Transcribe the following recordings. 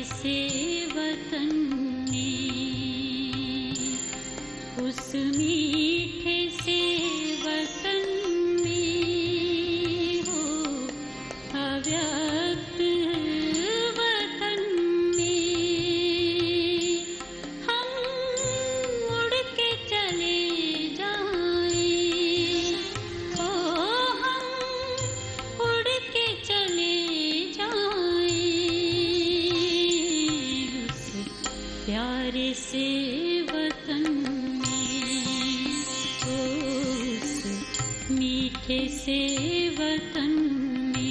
से वतन में, उस मीठे से वतन में हो अव्यक्त वतन में हम उड़ के चले जाएं, ओ हम उड़ के चले जाएं उस प्यारे से वतन में, उस मीठे से वतन में।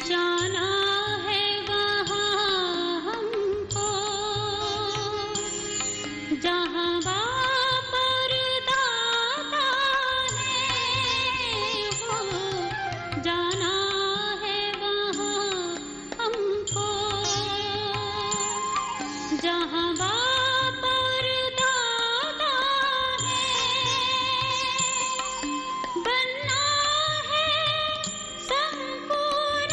जाना है वहाँ हमको जहाँ बाप और दादा है हो, जाना है वहाँ हमको जहाँ बाप और दादा है, बनना है संपूर्ण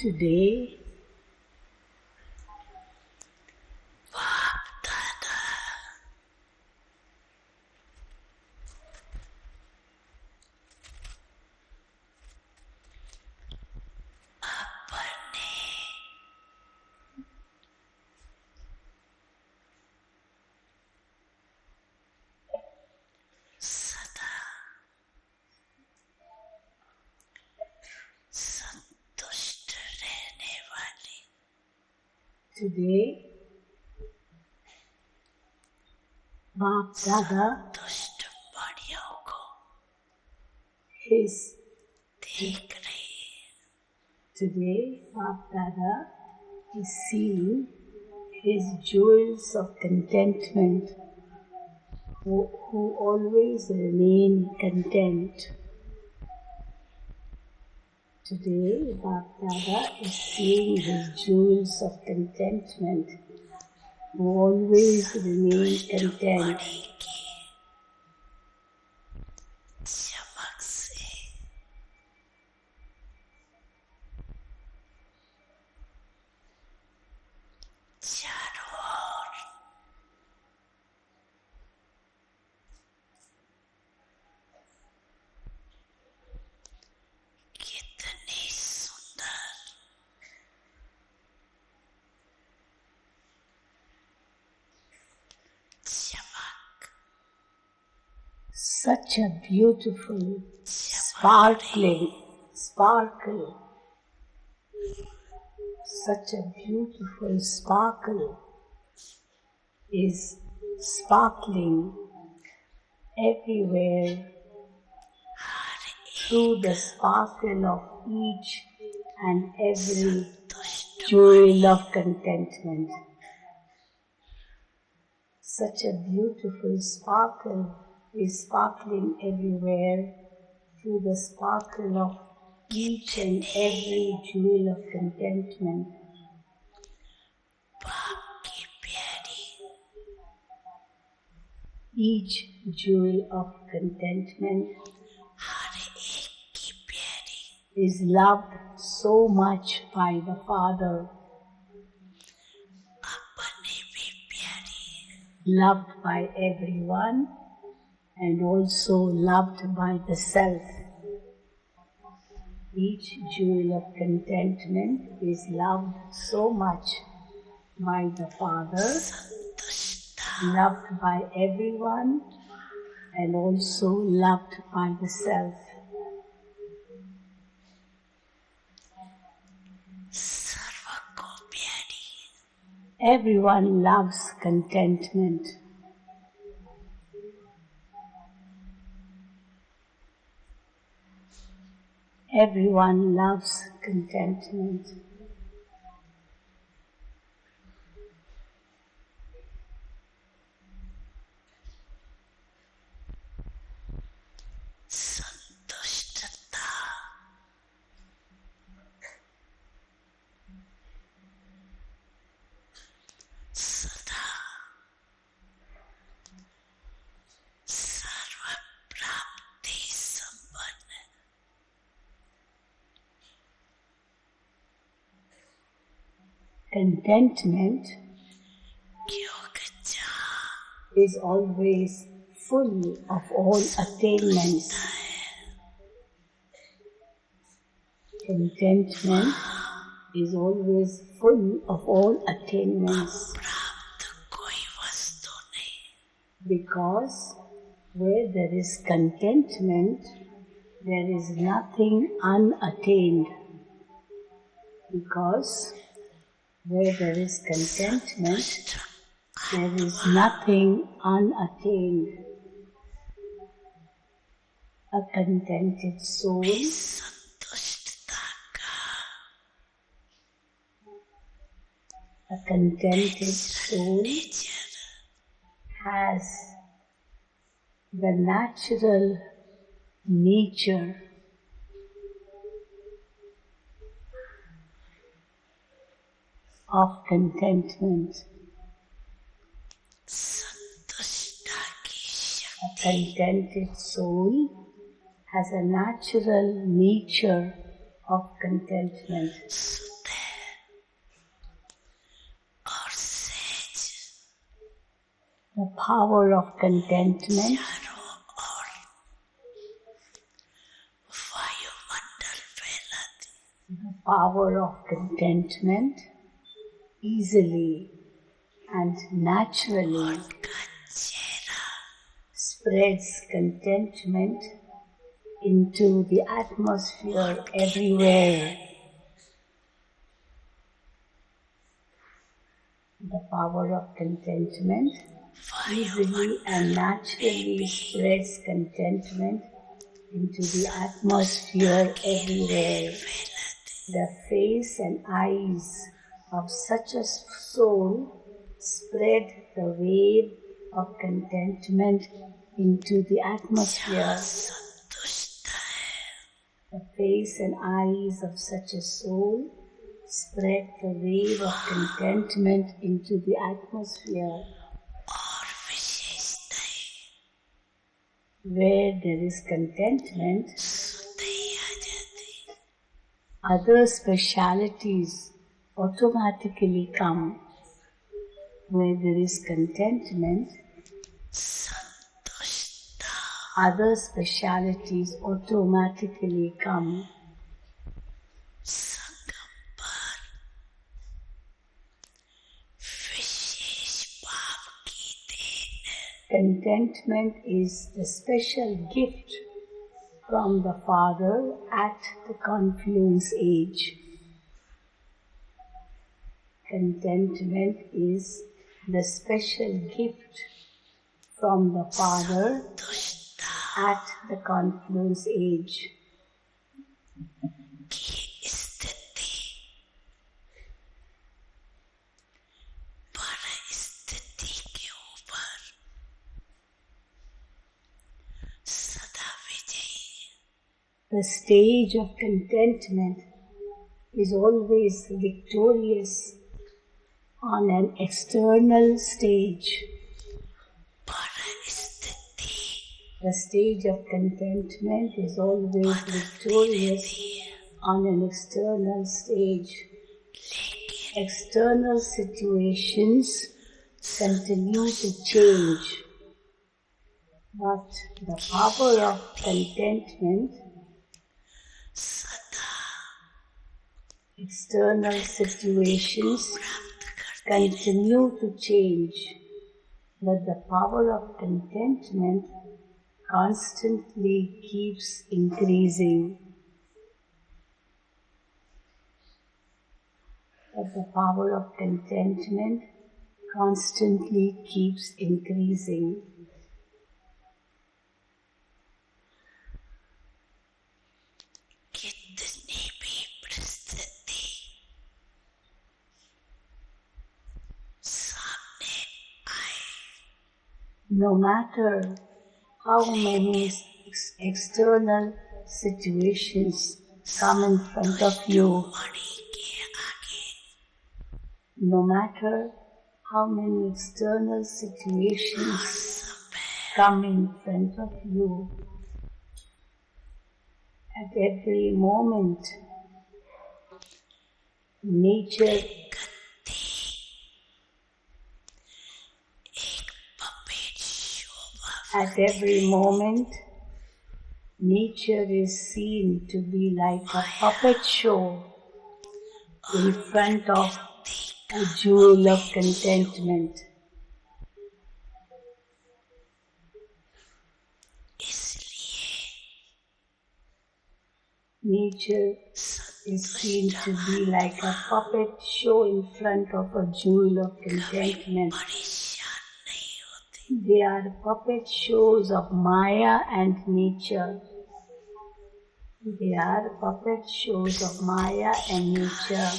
Today, today, Baap Dada is seeing his jewels of contentment who always remain content. Today, Baap Dada is seeing his jewels of contentment who always remain content. Such a beautiful sparkle, such a beautiful sparkle is sparkling everywhere through the sparkle of each and every jewel of contentment. Such a beautiful sparkle is sparkling everywhere through the sparkle of each and every jewel of contentment. Each jewel of contentment is loved so much by the Father, loved by everyone, and also loved by the Self. Each jewel of contentment is loved so much by the Father, loved by everyone, and also loved by the Self. Everyone loves contentment. Everyone loves contentment. Contentment is always full of all attainments. Contentment is always full of all attainments. Because where there is contentment, there is nothing unattained. Because where there is contentment, there is nothing unattained. A contented soul has the natural nature of contentment. A contented soul has a natural nature of contentment. The power of contentment easily and naturally spreads contentment into the atmosphere everywhere. The power of contentment easily and naturally spreads contentment into the atmosphere everywhere. The face and eyes of such a soul spread the wave of contentment into the atmosphere. The face and eyes of such a soul spread the wave of contentment into the atmosphere. Where there is contentment, other specialities automatically come. Where there is contentment, other specialities automatically come. Contentment is the special gift from the Father at the confluence age. Contentment is the special gift from the Father at the confluence age. The stage of contentment is always victorious on an external stage. The stage of contentment is always victorious on an external stage. External situations continue to change, but the power of contentment, external situations continue to change, but the power of contentment constantly keeps increasing. But the power of contentment constantly keeps increasing. No matter how many external situations come in front of you, no matter how many external situations come in front of you, at every moment, nature is seen to be like a puppet show in front of a jewel of contentment. Nature is seen to be like a puppet show in front of a jewel of contentment. They are puppet shows of Maya and nature. They are puppet shows of Maya and nature.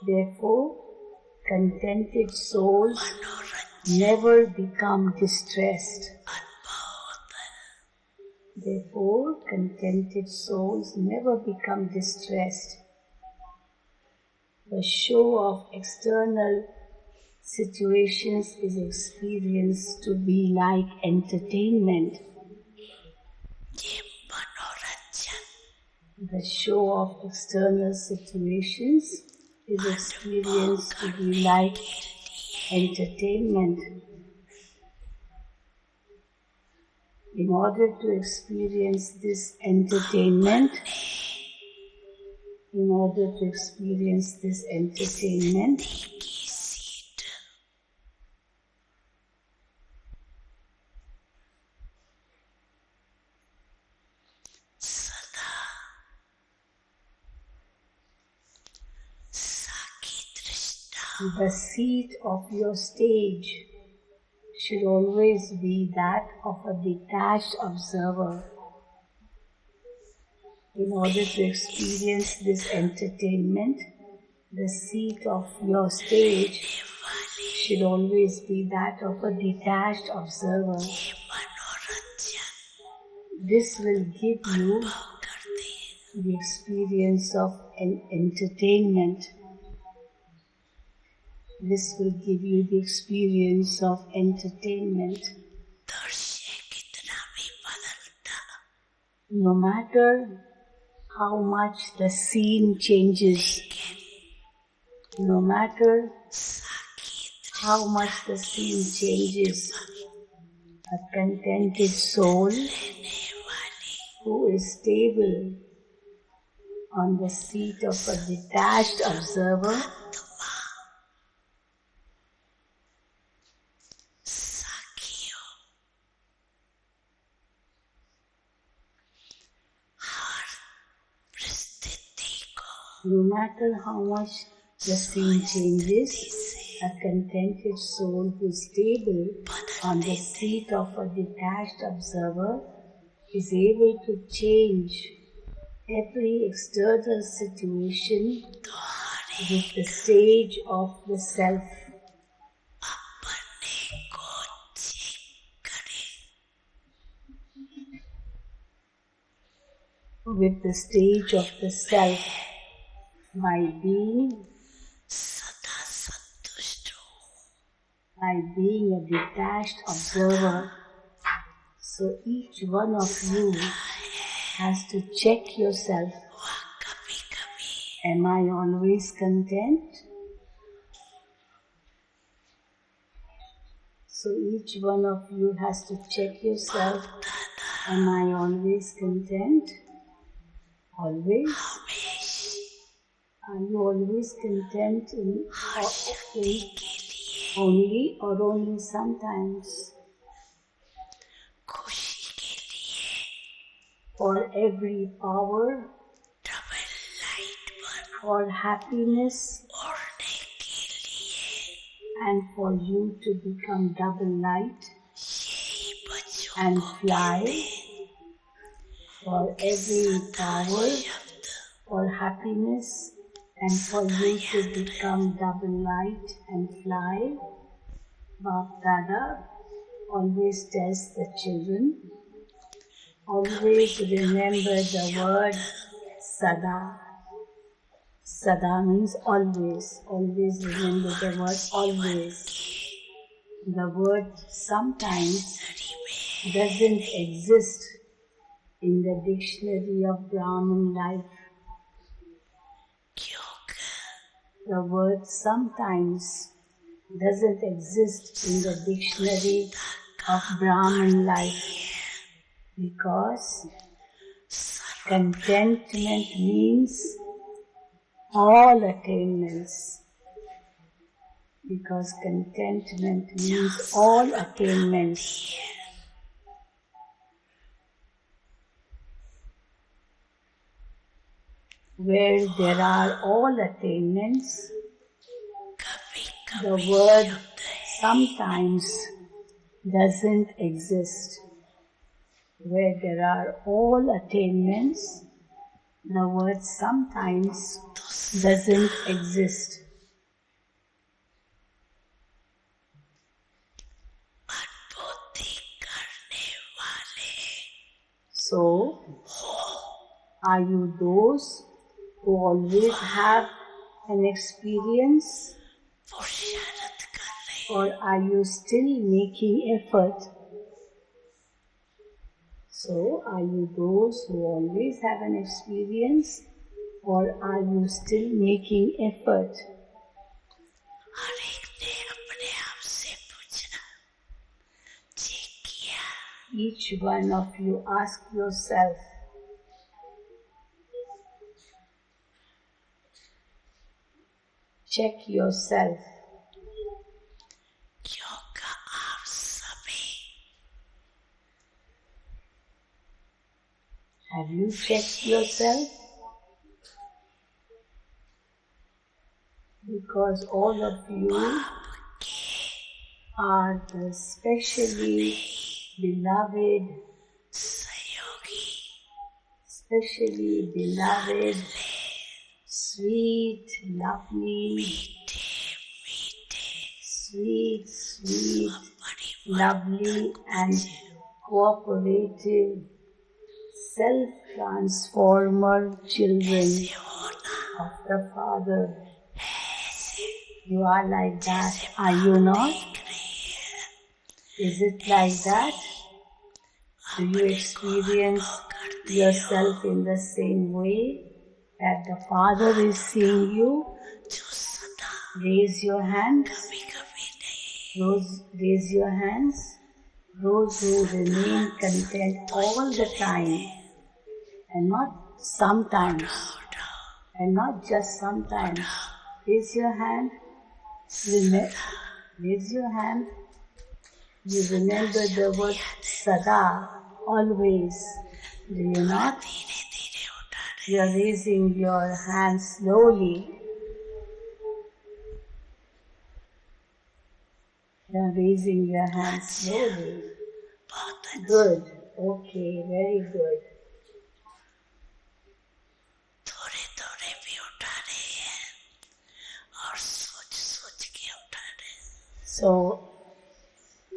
Therefore, contented souls never become distressed. Therefore, contented souls never become distressed. The show of external situations is experienced to be like entertainment. The show of external situations is experienced to be like entertainment. In order to experience this entertainment, the seat of your stage should always be that of a detached observer. In order to experience this entertainment, the seat of your stage should always be that of a detached observer. This will give you the experience of an entertainment. This will give you the experience of entertainment. No matter how much the scene changes, a contented soul who is stable on the seat of a detached observer no matter how much the scene changes, a contented soul who is stable on the seat of a detached observer is able to change every external situation with the stage of the self. With the stage of the self, by being a detached observer. So each one of you has to check yourself. Am I always content? So each one of you has to check yourself. Am I always content? Always? Are you always content only or only sometimes? For every power or happiness and for you to become double light and fly, for every power or happiness and for you to become double light and fly, Bap Dada always tells the children, always remember the word Sada. Sada means always. Always remember the word always. The word sometimes doesn't exist in the dictionary of Brahmin life. The word sometimes doesn't exist in the dictionary of Brahmin life because contentment means all attainments. Because contentment means all attainments. Where there are all attainments, the word sometimes doesn't exist. Where there are all attainments, the word sometimes doesn't exist. So, are you those who always have an experience? Or are you still making effort? So, are you those who always have an experience? Or are you still making effort? Each one of you ask yourself, check yourself. क्योंकि आप सभी Have you checked yourself? Because all of you are the specially beloved, specially beloved, sweet, lovely, sweet, lovely and cooperative, self-transformer children of the Father. You are like that, are you not? Is it like that? Do you experience yourself in the same way that the Father is seeing you? Raise your hands. Raise your hands. Those who remain content all the time and not sometimes and not just sometimes. Raise your hand. Raise your hand. You remember the word Sada, always. Do you not? You are raising your hand slowly. You are raising your hand slowly. Good. Okay, very good. So,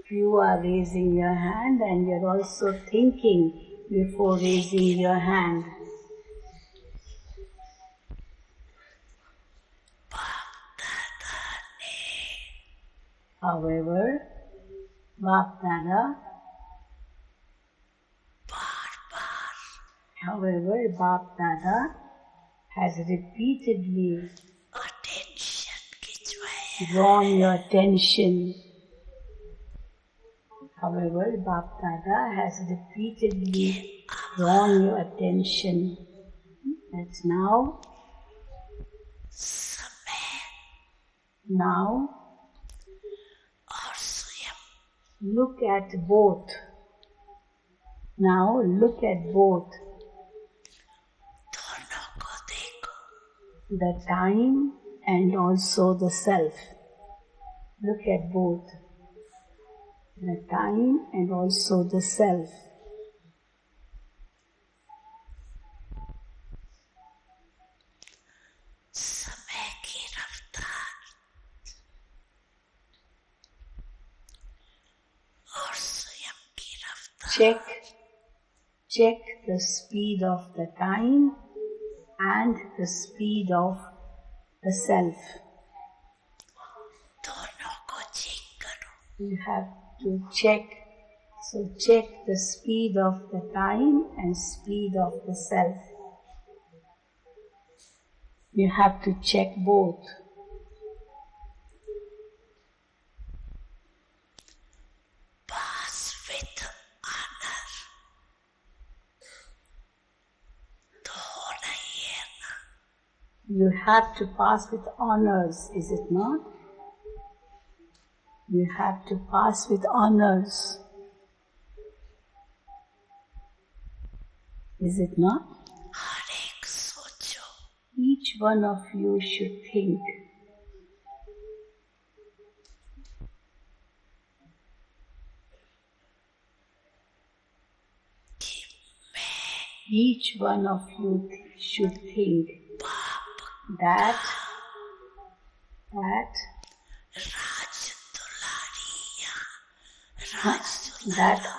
you are raising your hand and you are also thinking before raising your hand. However, Bap Dada has repeatedly drawn your attention. However, Bap Dada has repeatedly drawn your attention. That's now. Now, look at both. Now, look at both. The time and also the self. Look at both. The time and also the self. Check the speed of the time and the speed of the self. You have to check. So check the speed of the time and speed of the self. You have to check both. You have to pass with honors, is it not? You have to pass with honors. Is it not? Each one of you should think. Each one of you should think that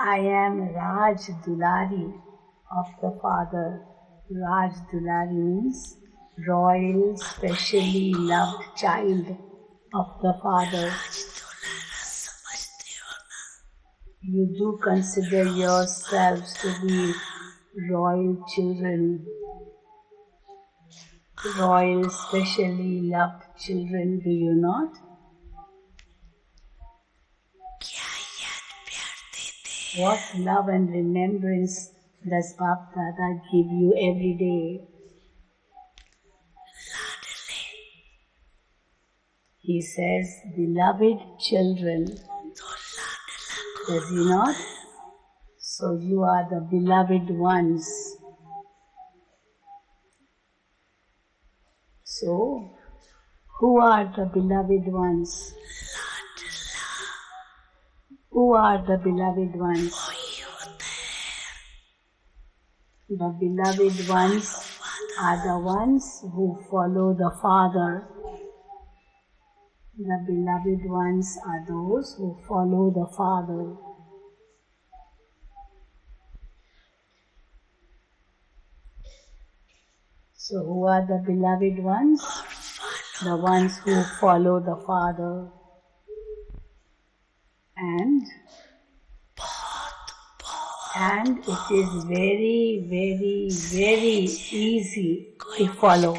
I am Raj Dulari of the Father. Raj Dulari means royal, specially loved child of the Father. You do consider yourselves to be royal children, royal, specially loved children, do you not? What love and remembrance does Bap Dada give you every day? He says, beloved children. Does he not? So you are the beloved ones. So, who are the beloved ones? Who are the beloved ones? The beloved ones are the ones who follow the Father. The beloved ones are those who follow the Father. So who are the beloved ones? The ones who follow the Father. And it is very, very, very easy to follow.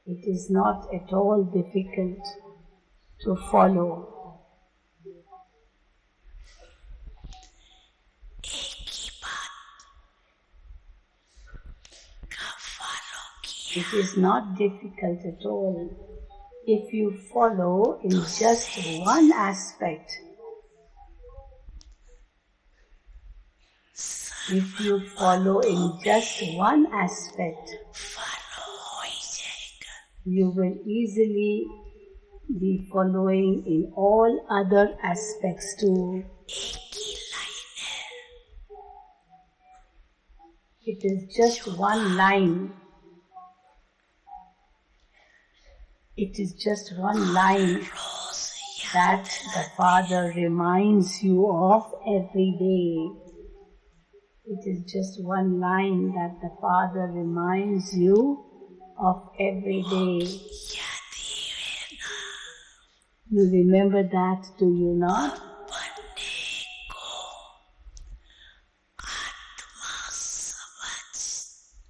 It is not at all difficult to follow. It is not difficult at all if you follow in just one aspect. If you follow in just one aspect, you will easily be following in all other aspects too. It is just one line. It is just one line that the Father reminds you of every day. It is just one line that the Father reminds you of every day. You remember that, do you not?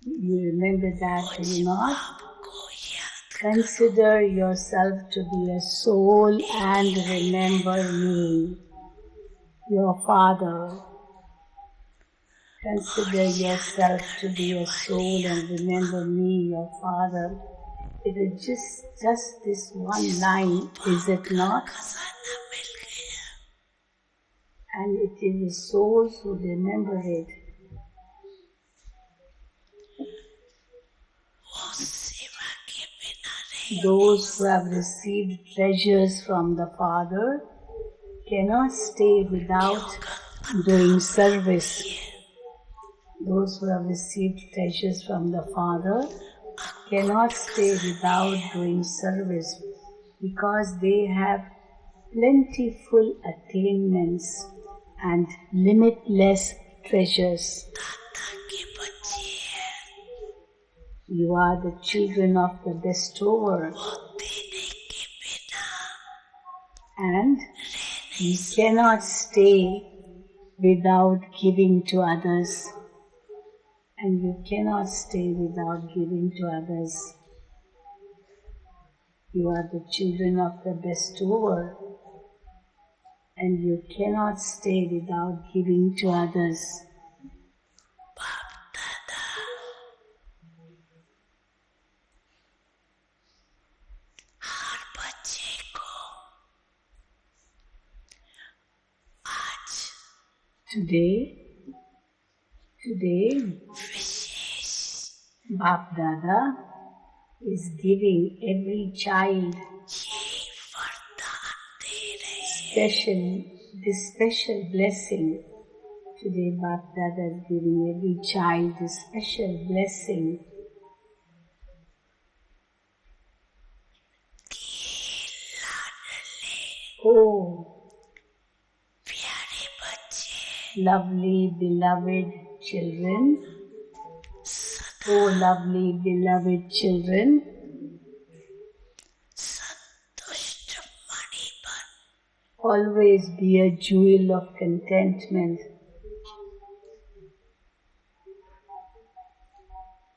You remember that, do you not? Consider yourself to be a soul and remember me, your Father. Consider yourself to be a soul and remember me, your Father. It is just this one line, is it not? And it is the souls who remember it. Those who have received treasures from the Father cannot stay without doing service. Those who have received treasures from the Father cannot stay without doing service because they have plentiful attainments and limitless treasures. You are the children of the bestower, and you cannot stay without giving to others. And you cannot stay without giving to others. You are the children of the bestower, and you cannot stay without giving to others. Today, Bap Dada is giving every child this special blessing. Today, Bap Dada is giving every child this special blessing. Oh, lovely, beloved children. Oh, lovely, beloved children. Always be a jewel of contentment.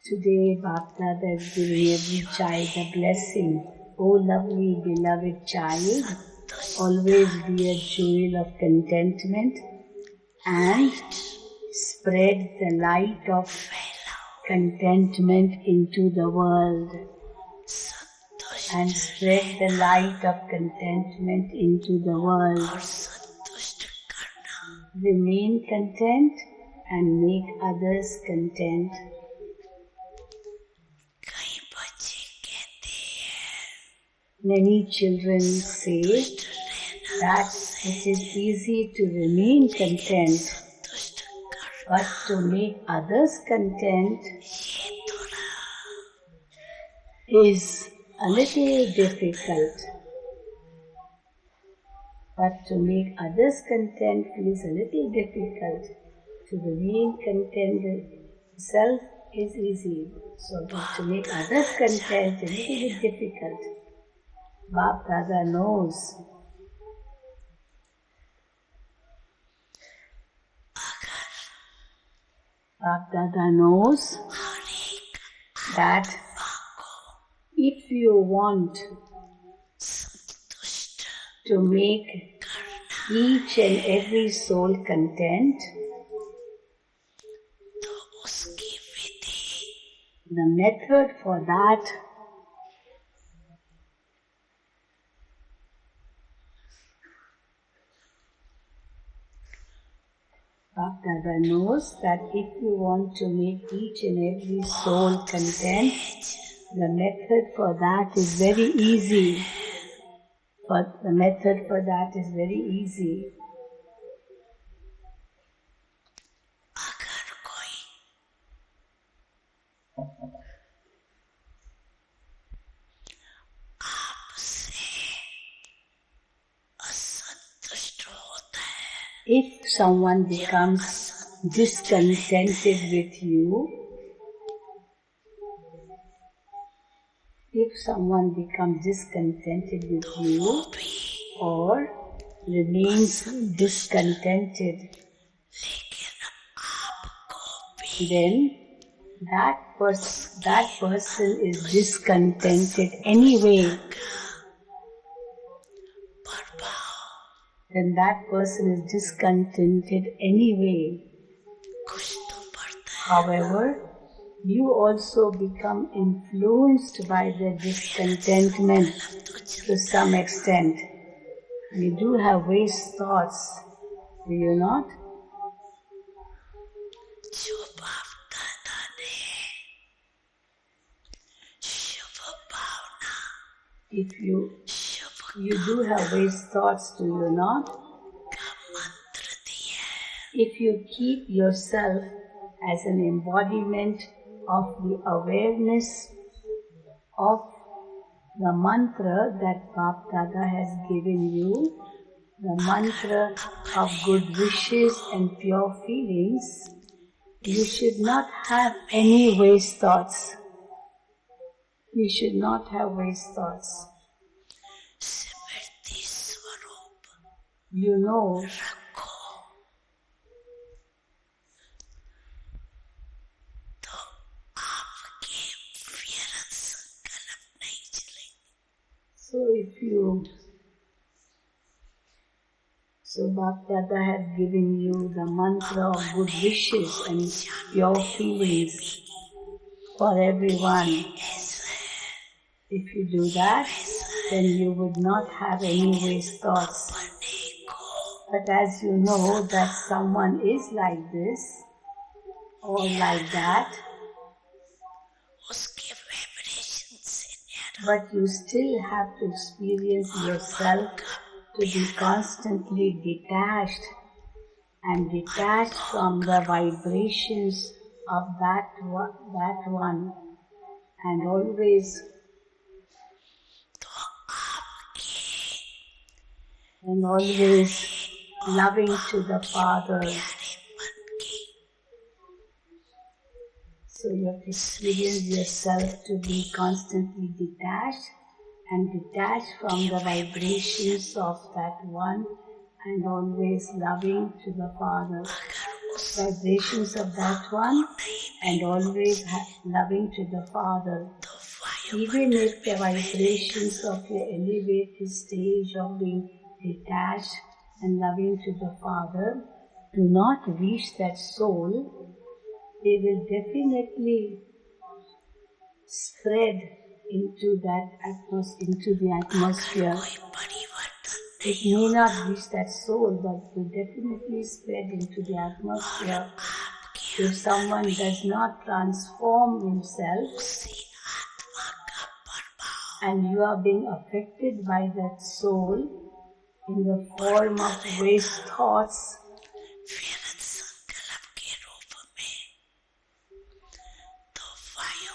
Today, Bap Dada is giving every child a blessing. Oh, lovely, beloved child. Always be a jewel of contentment and spread the light of contentment into the world. And spread the light of contentment into the world. Remain content and make others content. Many children say that it is easy to remain content, but to make others content is a little difficult. But to make others content is a little difficult. To remain content itself is easy. So to make others content is a little bit difficult. Bap Dada knows. Bap Dada knows that if you want to make each and every soul content, the method for that Bap Dada knows that if you want to make each and every soul content, the method for that is very easy. But the method for that is very easy. If someone becomes discontented with you, or remains discontented, then that person is discontented anyway. However, you also become influenced by the discontentment to some extent. You do have waste thoughts, do you not? You do have waste thoughts, do you not? If you keep yourself as an embodiment of the awareness of the mantra that Bap Dada has given you, the mantra of good wishes and pure feelings, you should not have any waste thoughts. You should not have waste thoughts. You know So Bap Dada has given you the mantra of good wishes and pure feelings for everyone. If you do that, then you would not have any waste thoughts. But as you know that someone is like this or like that, but you still have to experience yourself to be constantly detached and detached from the vibrations of that one, and always loving to the Father. So you have to experience yourself to be constantly detached and detached from the vibrations of that one, and always loving to the Father. Vibrations of that one and always loving to the Father. Even if the vibrations of your elevated stage of being detached and loving to the Father do not reach that soul, they will definitely spread into the atmosphere. It may not reach that soul, but will definitely spread into the atmosphere. If someone does not transform himself and you are being affected by that soul in the form of waste thoughts,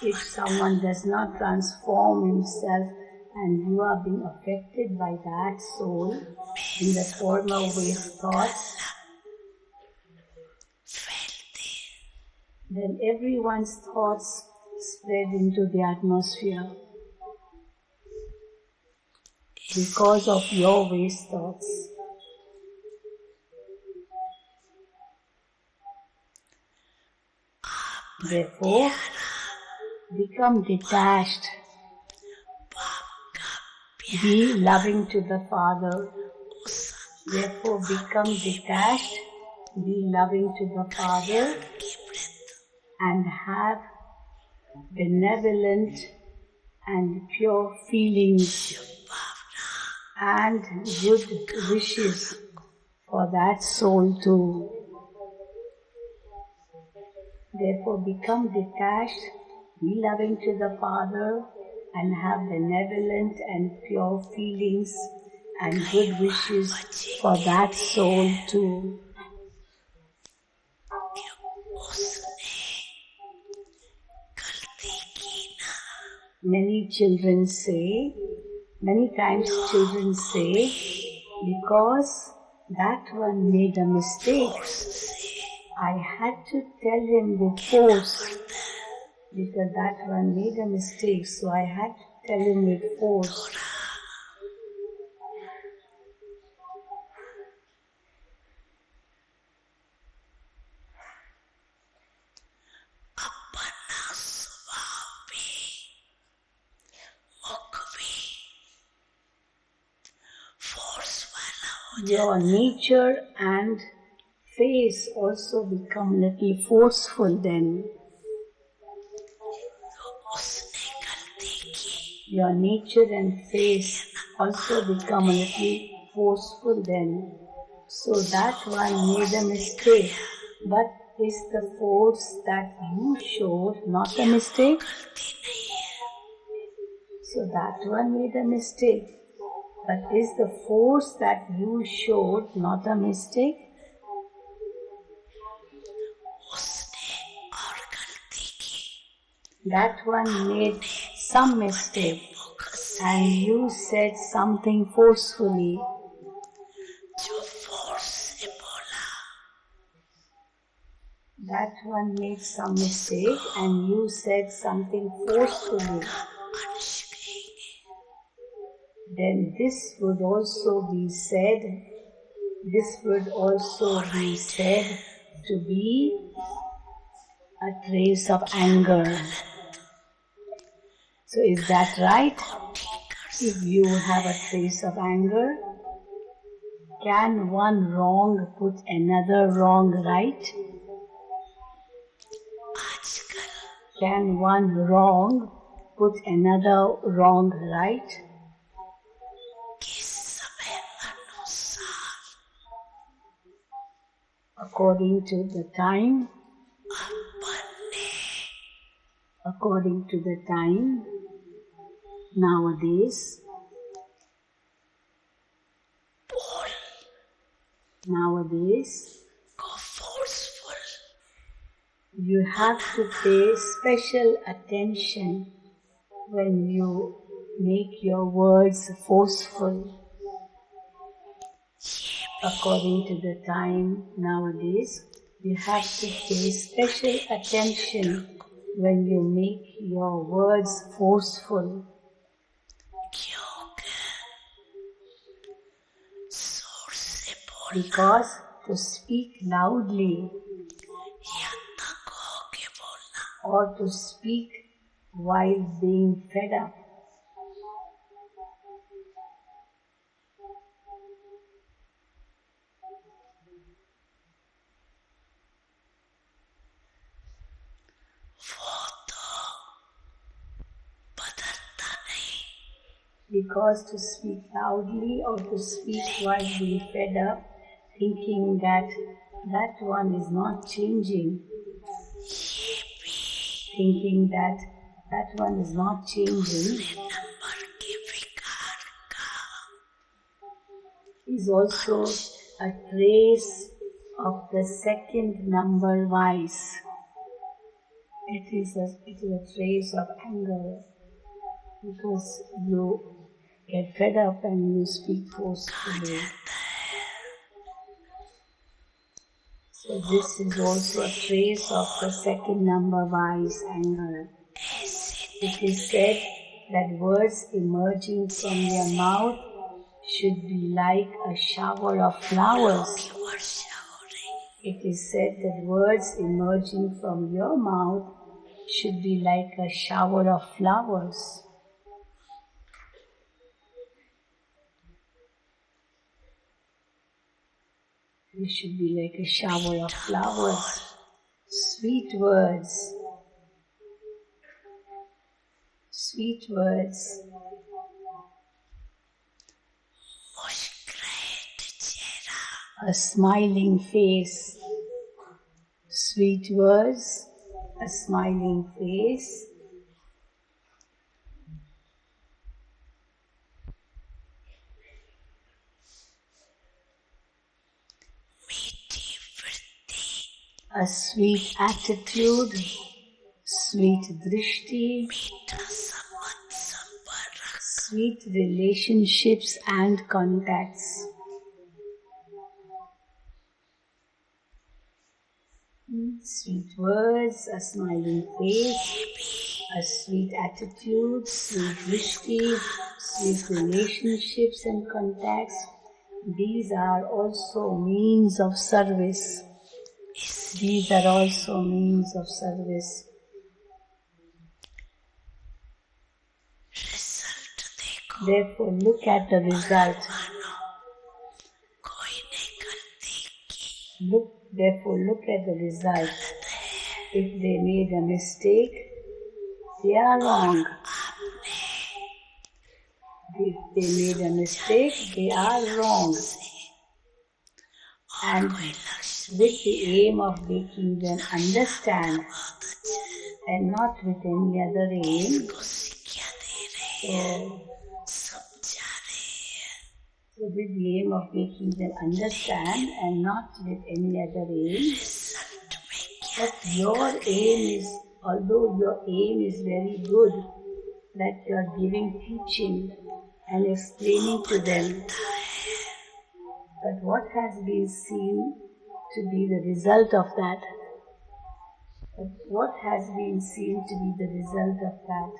if someone does not transform himself and you are being affected by that soul in the form of waste thoughts, then everyone's thoughts spread into the atmosphere because of your waste thoughts. Therefore, become detached. Be loving to the Father. Therefore, become detached. Be loving to the Father and have benevolent and pure feelings and good wishes for that soul too. Therefore, become detached, be loving to the Father, and have benevolent and pure feelings and good wishes for that soul too. Many times children say, because that one made a mistake, I had to tell him with force. Because that one made a mistake, so I had to tell him with force. Your nature and face also become little forceful then. Your nature and face also become a little forceful then. So that one made a mistake. But is the force that you showed not a mistake? So that one made a mistake. But is the force that you showed not a mistake? That one made some mistake and you said something forcefully. That one made some mistake and you said something forcefully. Then this would also be said to be a trace of anger. So is that right? If you have a trace of anger, can one wrong put another wrong right? Can one wrong put another wrong right? According to the time, nowadays, you have to pay special attention when you make your words forceful. According to the time nowadays, you have to pay special attention when you make your words forceful. Because to speak loudly or to speak while being fed up, Because to speak loudly or to speak while being fed up, thinking that that one is not changing, thinking that that one is not changing, is also a trace of the second number vice. It is a trace of anger, because you get fed up and you speak forcefully. So this is also a trace of the second number vice, anger. It is said that words emerging from your mouth should be like a shower of flowers. It is said that words emerging from your mouth should be like a shower of flowers. It should be like a shower of flowers. Sweet words. Sweet words. A smiling face. Sweet words. A smiling face. A sweet attitude, sweet drishti, sweet relationships and contacts. Sweet words, a smiling face, a sweet attitude, sweet drishti, sweet relationships and contacts. These are also means of service. These are also means of service. Therefore, look at the result. Therefore, look at the result. If they made a mistake, they are wrong. If they made a mistake, they are wrong. And with the aim of making them understand, and not with any other aim, so with the aim of making them understand and not with any other aim, but your aim is, although your aim is very good, that you are giving teaching and explaining to them, but what has been seen to be the result of that? But what has been seen to be the result of that?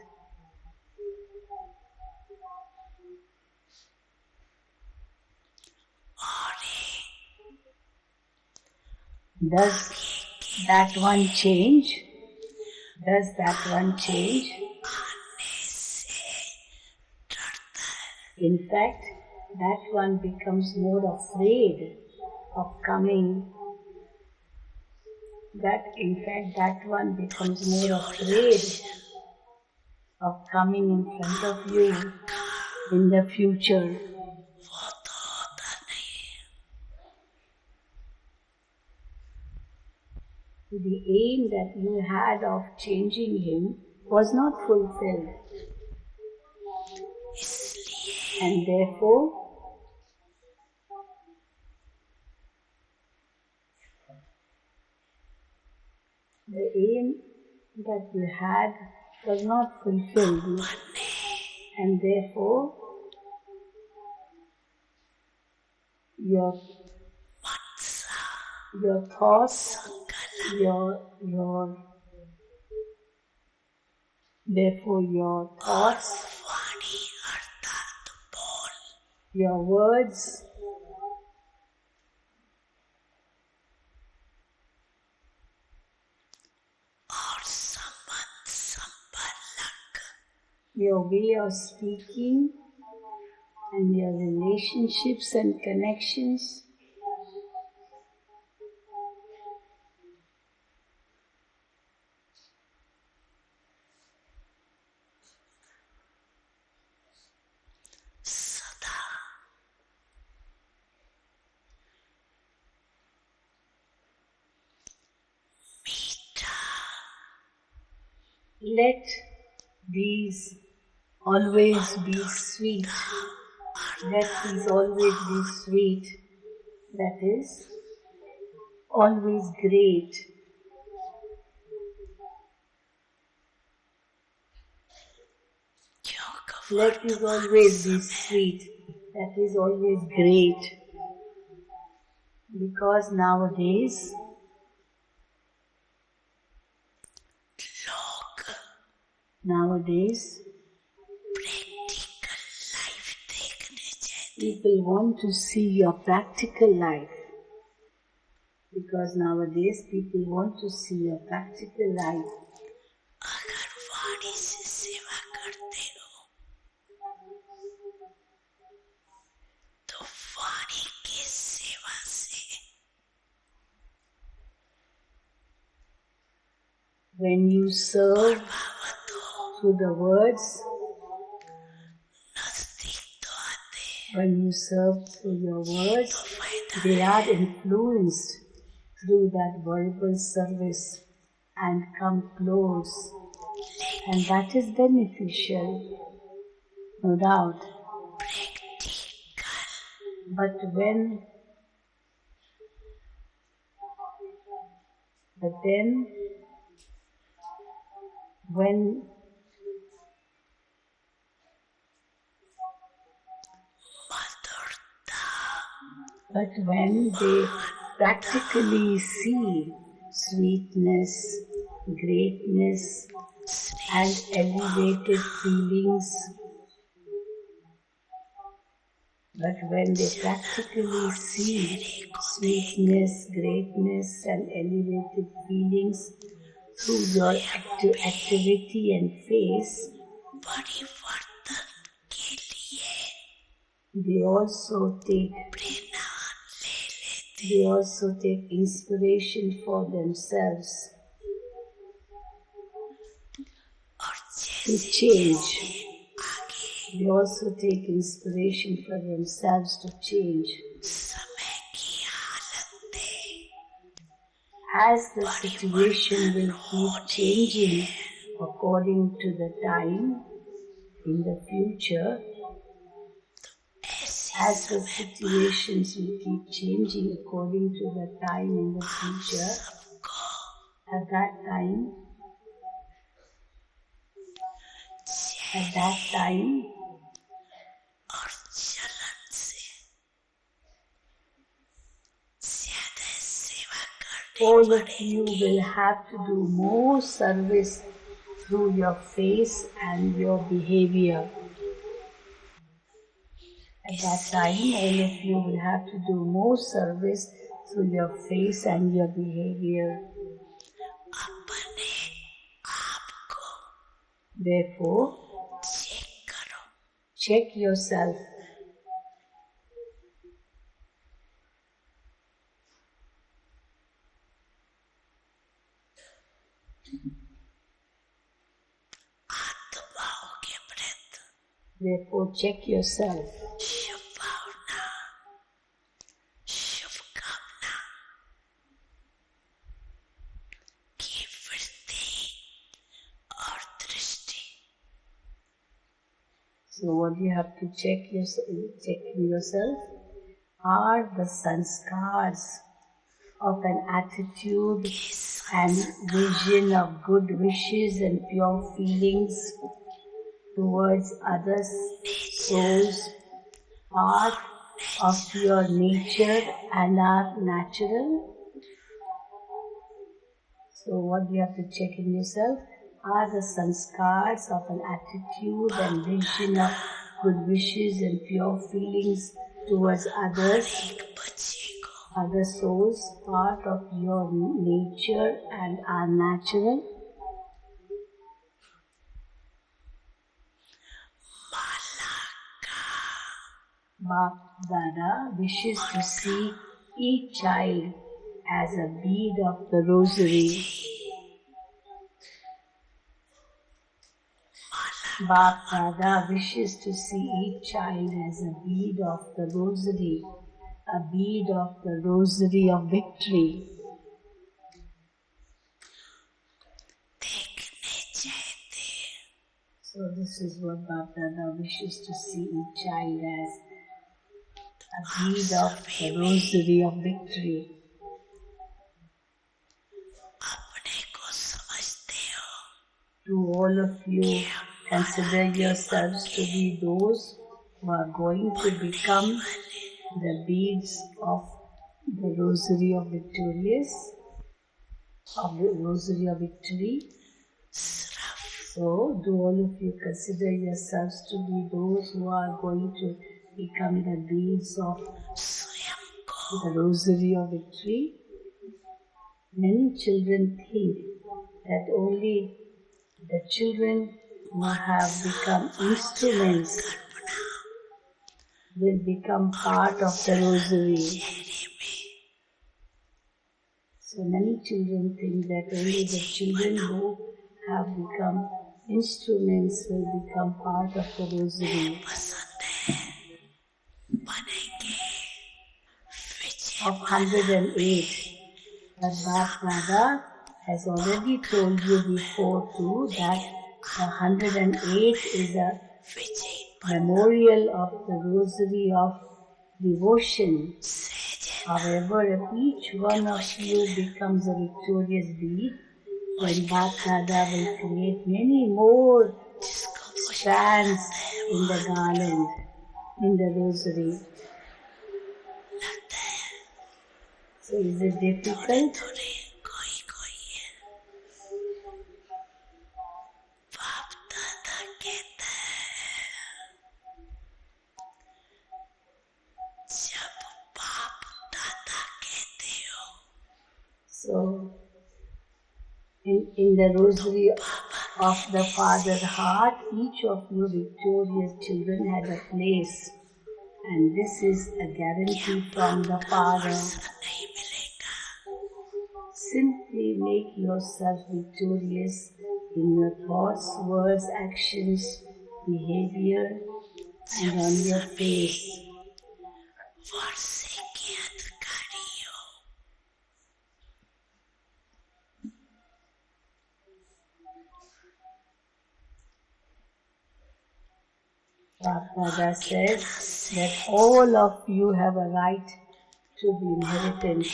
Does that one change? Does that one change? In fact, that one becomes more afraid of coming. That one becomes more afraid of coming in front of you in the future. The aim that you had of changing him was not fulfilled. And therefore, the aim that you had was not fulfilled. And therefore, your thoughts, your words, your way of speaking, and your relationships and connections Let these always be sweet. Let these always be sweet. That is, always great. Let these always be sweet. That is always great. Because nowadays, people want to see your practical life. Because nowadays people want to see your practical life. When you serve through the words, they are influenced through that verbal service and come close. And that is beneficial, no doubt. But then when they practically see sweetness, greatness, and elevated feelings, through your activity and face, they also take inspiration for themselves to change. They also take inspiration for themselves to change. As the situation will keep changing according to the time in the future, as the situations will keep changing according to the time in the future, at that time, all of you will have to do more service through your face and your behavior. At that time, all of you will have to do more service through your face and your behavior. Therefore, check yourself. Therefore, check yourself. So what you have to check yourself are the sanskars of an attitude and vision of good wishes and pure feelings towards others, souls, part of your nature and are natural. So what you have to check in yourself are the sanskars of an attitude and vision of good wishes and pure feelings towards others, other souls, part of your nature and are natural. Bap Dada wishes to see each child as a bead of the rosary. Bap Dada wishes to see each child as a bead of the rosary, a bead of the rosary of victory. So this is what Baba wishes to see each child as a bead of the rosary of victory. To all of you, consider yourselves to be those who are going to become the beads of the rosary of victorious, of the rosary of victory. So, do all of you consider yourselves to be those who are going to become the beads of the rosary of victory? Many children think that only the children who have become instruments will become part of the rosary. So many children think that only the children who have become instruments will become part of the rosary. Of 108. But Baba has already told you before too that the 108 is a memorial of the rosary of devotion. However, if each one of you becomes a victorious bead, then Baba will create many more strands in the garland, in the rosary. So is it difficult? So, in the rosary of the Father's heart, each of you victorious children had a place, and this is a guarantee from the Father. Simply make yourself victorious in your thoughts, words, actions, behavior, and on your face. Baba says that all of you have a right to the inheritance.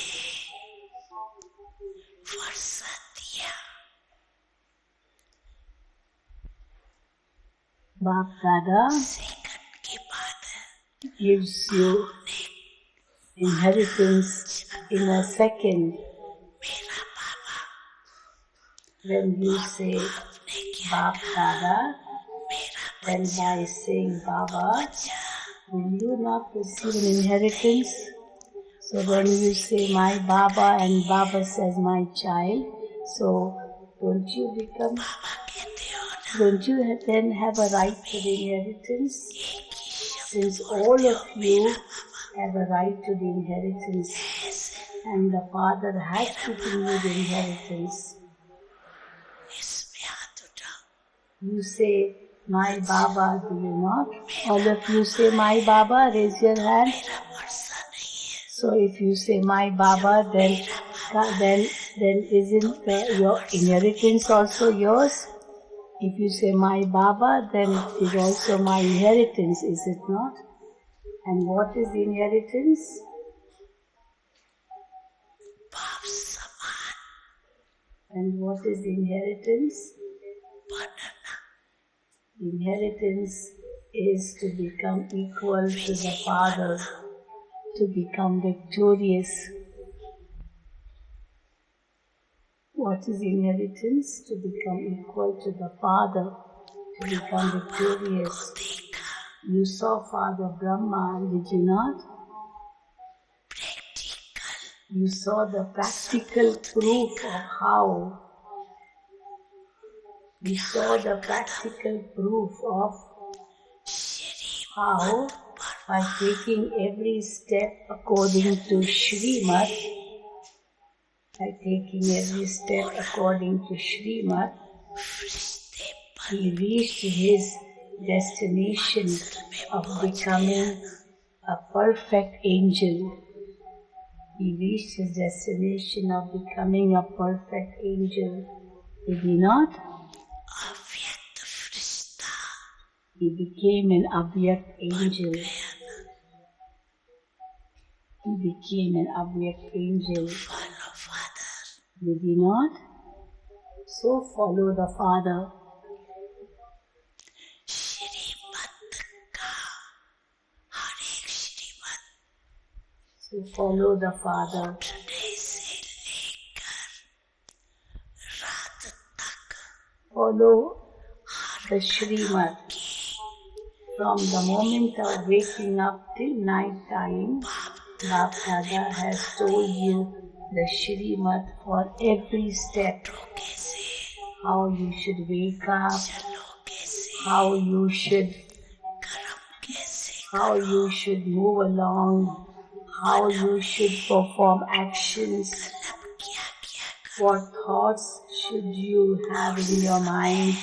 Baba gives you inheritance in a second. When you say Baba, then by saying Baba, will you not receive an inheritance? So when you say my Baba and Baba says my child, so don't you then have a right to the inheritance? Since all of you have a right to the inheritance and the Father has given you the inheritance, you say my Baba, do you not? All of you say my Baba, raise your hand. So if you say my Baba, then isn't your inheritance also yours? If you say my Baba, then it is also my inheritance, is it not? And what is the inheritance? And what is the inheritance? Inheritance is to become equal to the Father, to become victorious. What is inheritance? To become equal to the Father, to become victorious. You saw Father Brahma, did you not? You saw the practical proof of how. You saw the practical proof of how, by taking every step according to Srimad, he reached his destination of becoming a perfect angel. He reached his destination of becoming a perfect angel. Did he not? He became an Avyakt angel. He became an Avyakt angel. Follow Father. Did he not? So follow the Father. श्रीमत का हर एक श्रीमत So follow the Father. उठने से लेकर रात तक Follow her the Shrimad. की From the moment of waking up till night time, Bap Dada has told you the Shrimad for every step. कैसे How you should wake up, चलो कैसे how you should कर्म कैसे how you should move along, how you should perform actions, कलम क्या क्या कर what thoughts should you have in your mind,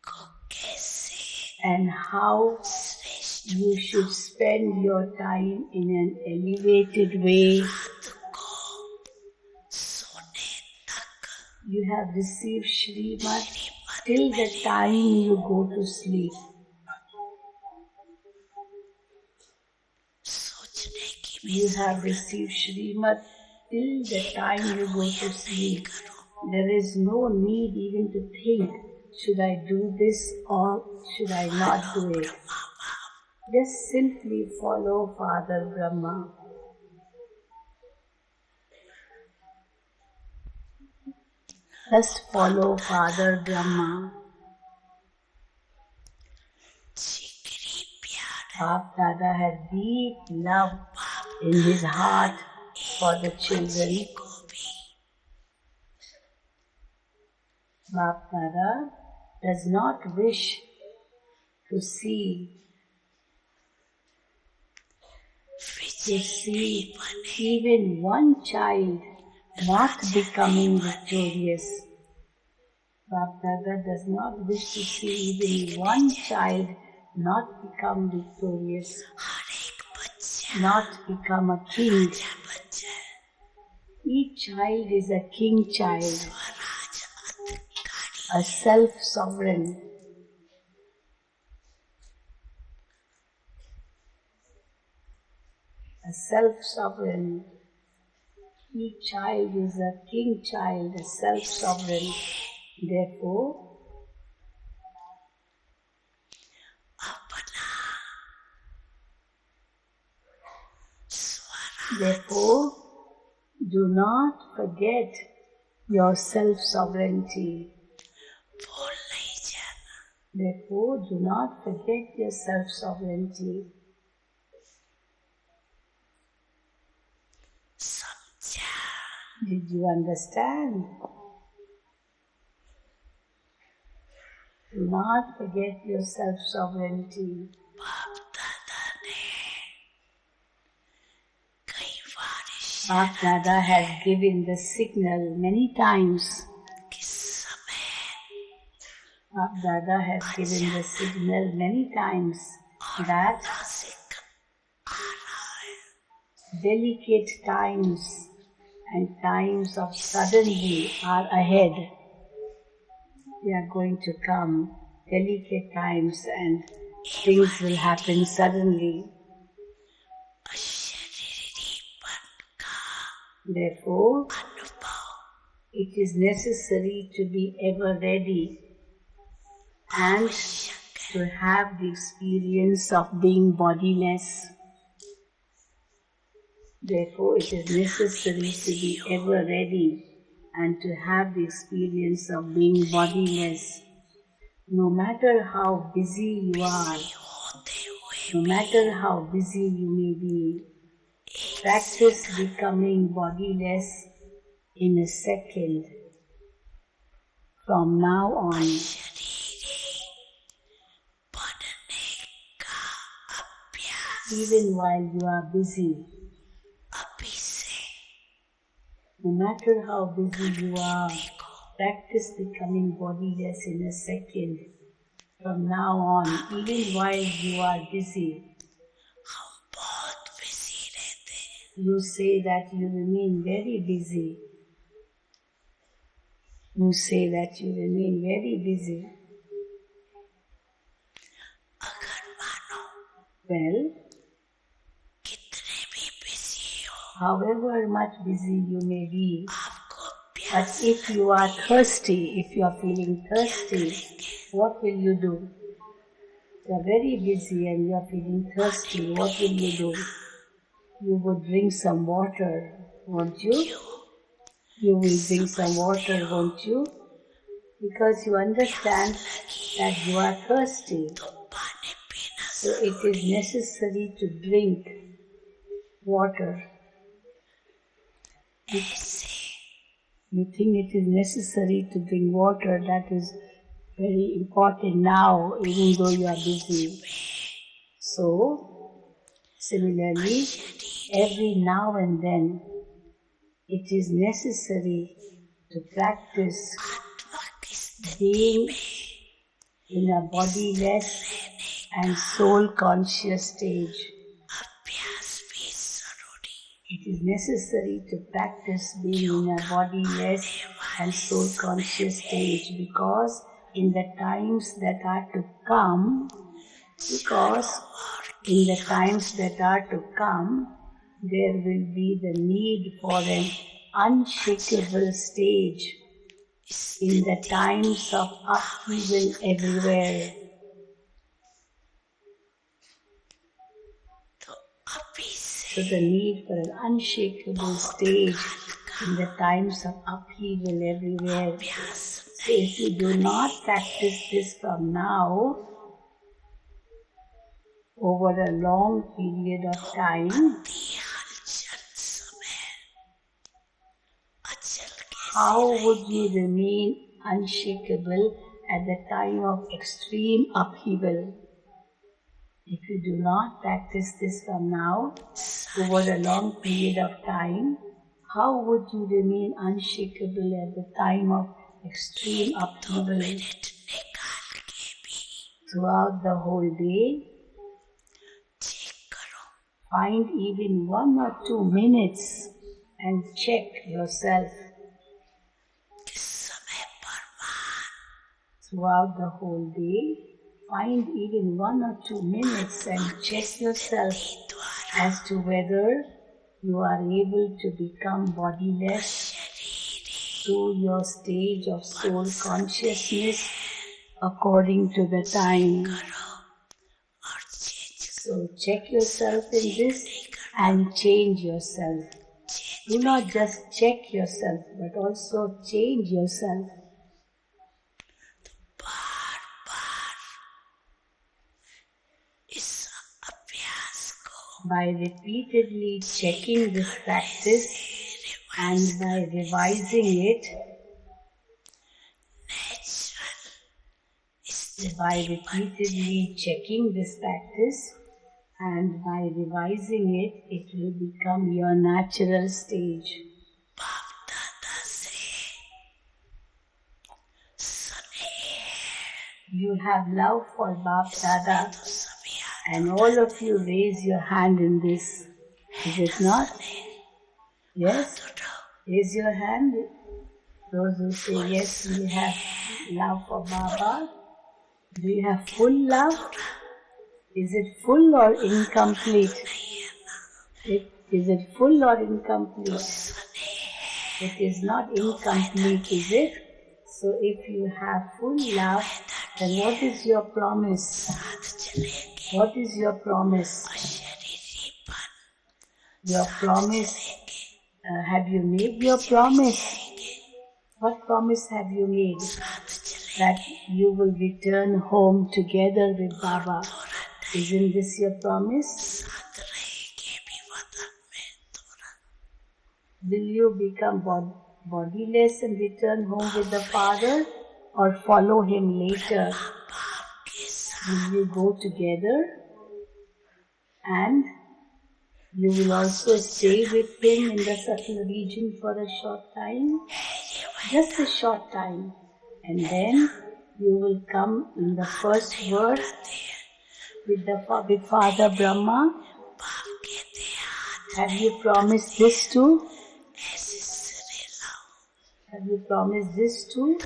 को कैसे and how श्रेष्ठ you should spend your time in an elevated way. रात को सोने तक You have received Shrimad Shrimad till the time you go to sleep. सोचने की भी You have received Shrimad till the time you go to sleep. There is no need even to think, should I do this or should I not do it? Just simply follow Father Brahma. Just follow Father Brahma. जिगरी प्यार Bap Dada had deep love in his heart for the children. को भी Bap Dada does not wish to see विजयी even one child not becoming victorious. Bap Dada does not wish to see even one child not become victorious, हर एक बच्चा not become a king. बच्चा Each child is a king child, Swaraj अधिकारी a self-sovereign. A self-sovereign. Each child is a king child, a self-sovereign. Therefore, अपना Swaraj therefore, do not forget your self-sovereignty. भूल नहीं जाना Therefore, do not forget your self-sovereignty. समझा Did you understand? Do not forget your self-sovereignty. बाप दादा ने कई बार Bap Dada has given the signal many times. किस समय Bap Dada has given the signal many times that Nashik आ रहा है delicate times and times of suddenly are ahead. They are going to come. Delicate times and things will happen suddenly. अशरीरीपन का Therefore, अनुभव it is necessary to be ever ready and to have the experience of being bodiless. Therefore, it is necessary to be ever ready and to have the experience of being bodiless. No matter how busy you are, होते हुए no matter how busy you may be, practice becoming bodiless in a second. From now on, शरीरी बनने का अभ्यास even while you are busy, अभी से no matter how busy you are, देखो practice becoming bodiless in a second. From now on, even while you are busy, हम बहुत busy रहते हैं you say that you remain very busy. You say that you remain very busy. Well, कितने भी busy हो, however much busy you may be, आपको but प्यास if you are thirsty, if you are feeling thirsty, what will you do? You are very busy and you are feeling thirsty, what will you do? You would drink some water, won't you? क्यों? You will drink some water, won't you? Because you understand that you are thirsty. तो पानी पीना So it is necessary to drink water. ऐसे You think it is necessary to drink water, that is very important now, even though you are busy. So, similarly, every now and then, it is necessary to practice आत्मा की स्थिति being में in a bodiless and soul-conscious stage. अभ्यास भी जरूरी, It is necessary to practice being in a bodiless and soul-conscious stage because in the times that are to come, there will be the need for an unshakable stage in the times of upheaval everywhere. तो अभी से So the need for an unshakable stage in the times of upheaval everywhere. So if you do not practice this from now, over a long period of time, हलचल समय अचल कैसे how would you remain unshakable at the time of extreme upheaval? If you do not practice this from now, over a long period of time, how would you remain unshakable at the time of extreme upheaval? Minute निकाल के भी Throughout the whole day, check करो, find even 1 or 2 minutes and check yourself. किस समय Parman Throughout the whole day, find even 1 or 2 minutes and check yourself द्वारा as to whether you are able to become bodiless through your stage of soul consciousness according to the time. करो और change So check yourself in this and change yourself. Do not just check yourself but also change yourself. बार बार इस अभ्यास को By repeatedly checking this practice and by revising it, natural by repeatedly checking this practice and by revising it, it will become your natural stage. बाप दादा से सुने You have love for Bap Dada तो सभी and all of you raise your hand in this. Is it not? Yes? Raise your hand. Those who say yes, we have love for Baba. Do you have full love? Is it full or incomplete? Is it full or incomplete? It is not incomplete, is it? So if you have full love, then what is your promise? What is your promise? Your promise, have you made your promise? What promise have you made? That you will return home together with Baba. Isn't this your promise? Will you become bodiless and return home with the Father or follow Him later? Will you go together and you will also stay with Him in the subtle region for a short time? Just a short time. And then you will come in the first verse with Father Brahma. Have you promised this too? Have you promised this too?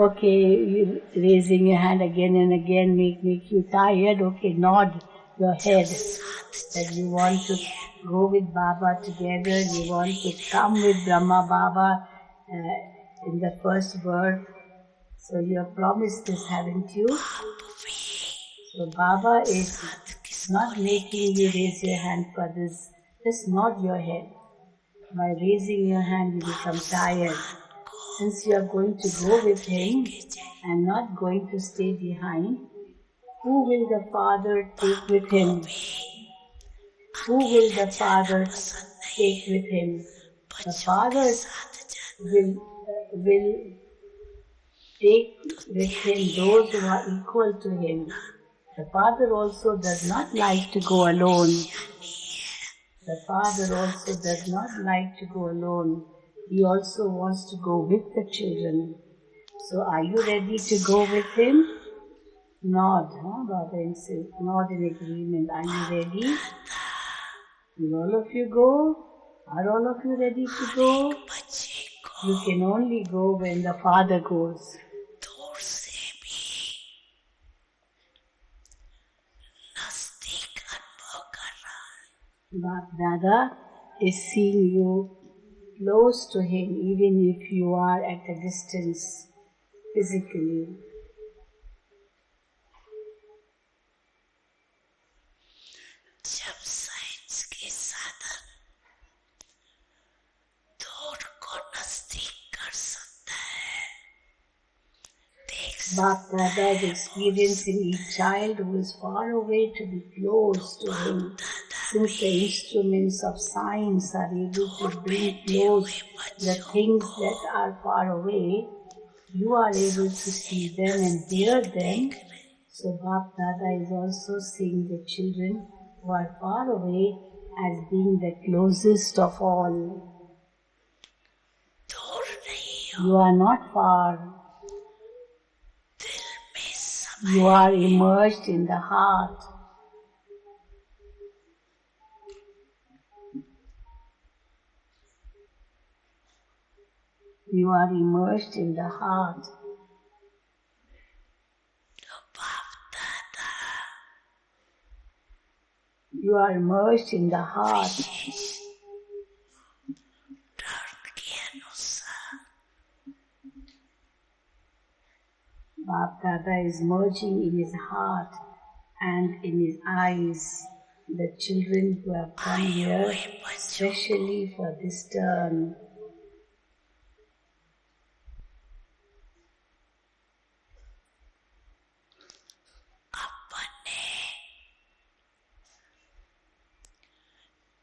Okay, you raising your hand again and again make you tired. Okay, nod your head that you want to go with Baba together. You want to come with Brahma Baba in the first birth. So you have promised this, haven't you? So Baba is not making you raise your hand for this. Just nod your head. By raising your hand, you become tired. Since you are going to go with him and not going to stay behind, who will the Father take with him? Who will the Father take with him? The Father will take with him those who are equal to him. The Father also does not like to go alone. The Father also does not like to go alone. He also wants to go with the children. So are you ready to go with him? Nod, Baba and say, nod in agreement. Are you ready? Will all of you go? Are all of you ready to go? You can only go when the Father goes. Bap Dada is seeing you close to him even if you are at a distance physically. जब science के साधन दूर को नजदीक कर सकता है, Bap Dada is experiencing each child who is far away to be close to him. Since the instruments of science are able to bring close the things that are far away, you are able to see them and hear them. So Bap Dada is also seeing the children who are far away as being the closest of all. दूर नहीं हो, You are not far. दिल में समय You are immersed in the heart. You are immersed in the heart. तो बाप दादा You are immersed in the heart. धर्म के अनुसार Bap Dada is merging in his heart and in his eyes the children who have come here specially for this turn. अपने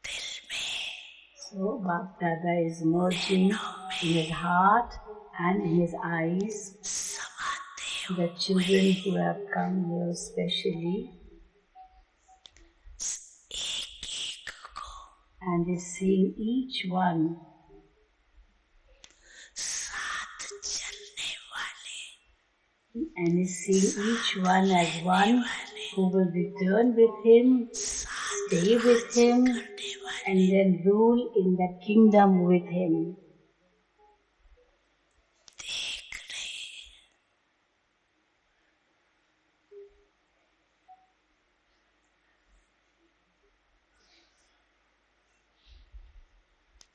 दिल में So Bap Dada is merging in his heart and in his eyes समाते the children who have come here specially एक एक को and is seeing each one साथ चलने वाले, and is seeing each one as one who will return with him, stay with him, and then rule in the kingdom with him. देख रहे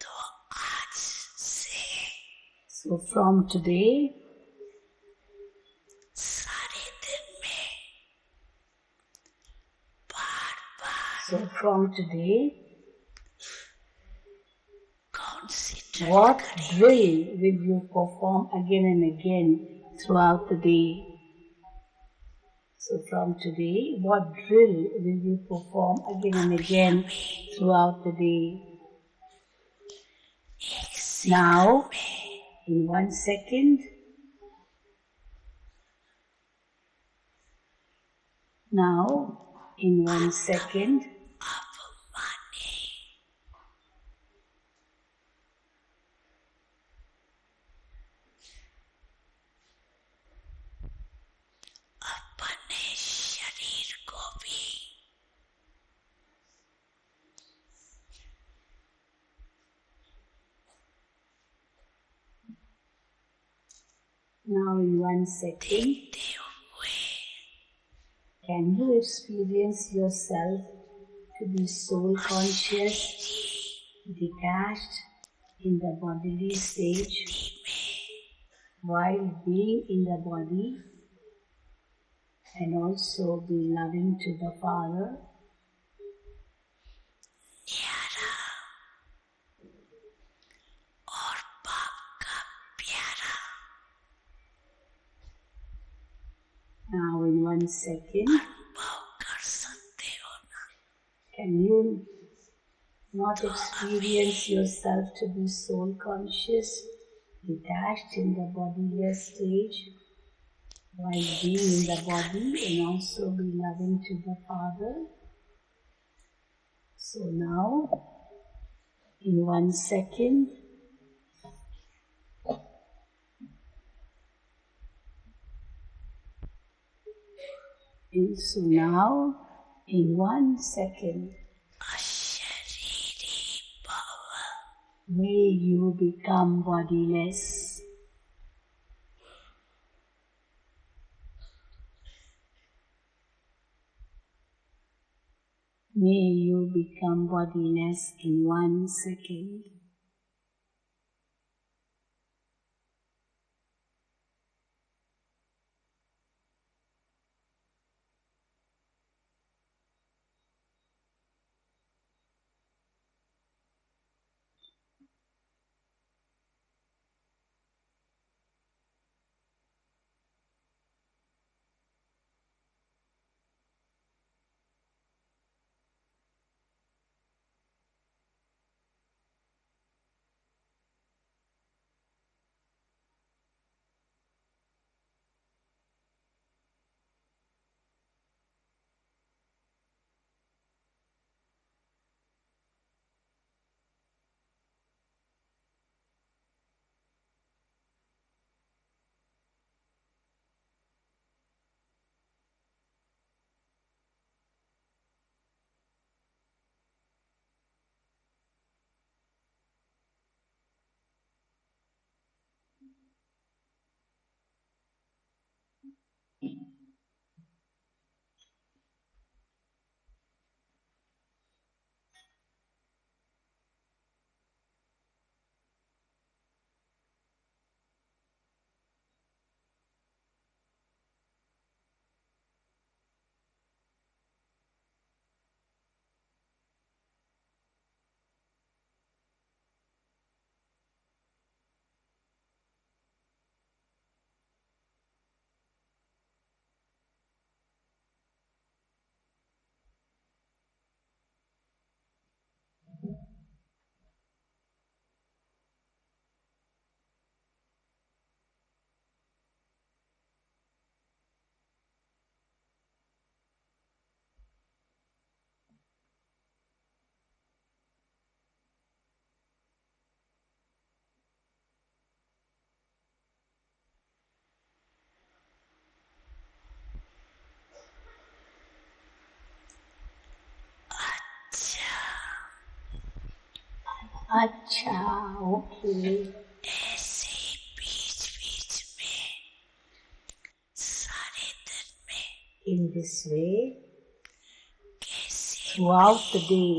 तो आज से So from today, सारे दिन में बार बार so from today, concentrate what करें, drill will you perform again and again throughout the day? So from today, what drill will you perform again and again throughout the day? एक Now, में in 1 second, now, in 1 second, अब माने अपने शरीर को भी Now in 1 second, can you experience yourself to be soul conscious, detached in the bodily stage, while being in the body, and also be loving to the Father? Now in 1 second, can you not experience yourself to be soul conscious, detached in the bodiless stage, while being in the body and also be loving to the Father? So now, in 1 second, and so now, in 1 second, may you become bodiless. May you become bodiless in 1 second. Acha, okay. ऐसे बीच-बीच में सारे दिन में In this way, कैसे throughout the day,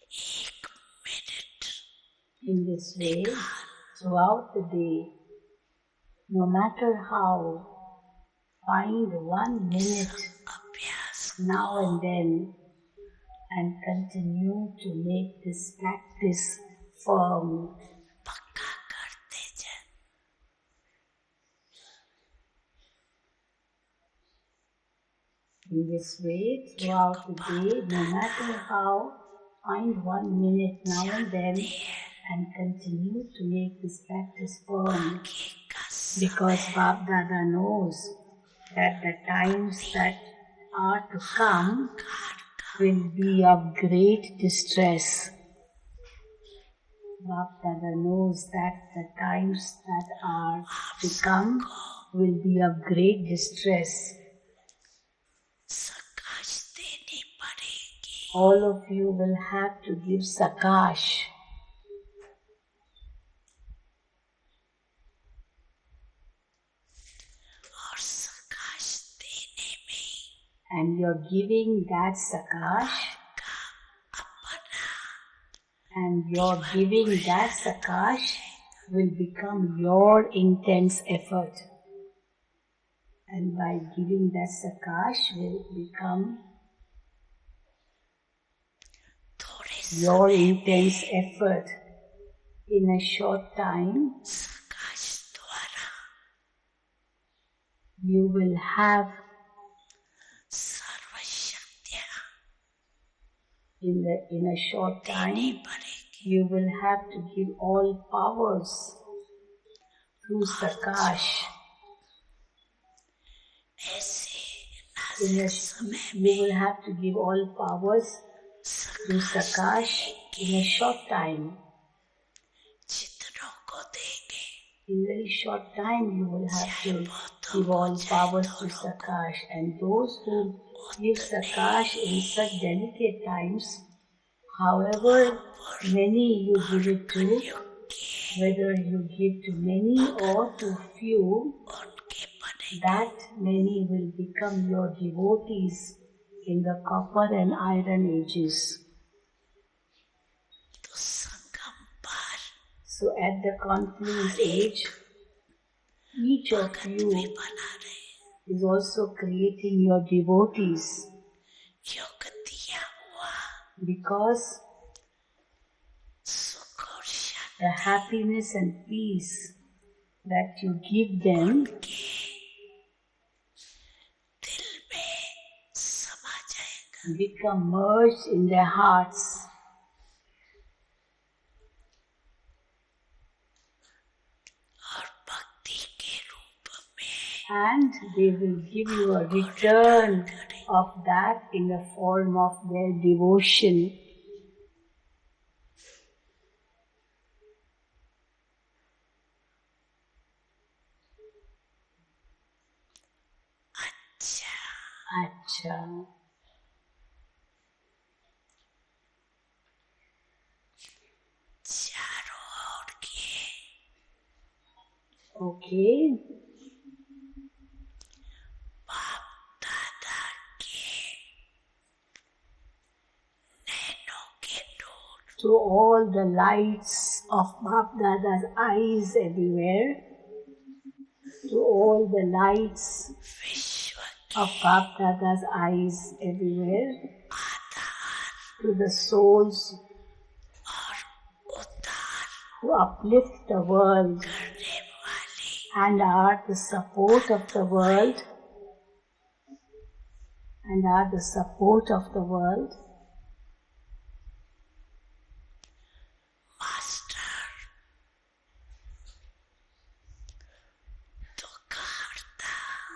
1 minute in this way, throughout the day, no matter how, find 1 minute अभ्यास now and then and continue to make this practice firm. पक्का करते जाएं। In this way, throughout the day, no matter how, find 1 minute now and then and continue to make this practice firm. Because Bab Dada knows that the times that are to come will be of great distress. Bab Dada knows that the times that are to come will be of great distress. सकाश देनी पड़ेगी। All of you will have to give sakash. and you're giving that Sakash, and your giving that Sakash will become your intense effort. And by giving that Sakash will become your intense effort. In a short time, you will have in a short time, you will have to give all powers through Sakash. You will have to give all powers through Sakash in a short time. In very short time, you will have to give all powers to Sakash, and those who give Sakash in such delicate times, however many you give it to, whether you give to many or to few, that many will become your devotees in the copper and iron ages. So at the confluence age, each of you is also creating your devotees, because the happiness and peace that you give them become merged in their hearts. And they will give you a return of that in the form of their devotion. Acha. Okay. To all the lights of Bap Dada's eyes everywhere, to all the lights of Bap Dada's eyes everywhere, to the souls who uplift the world and are the support of the world,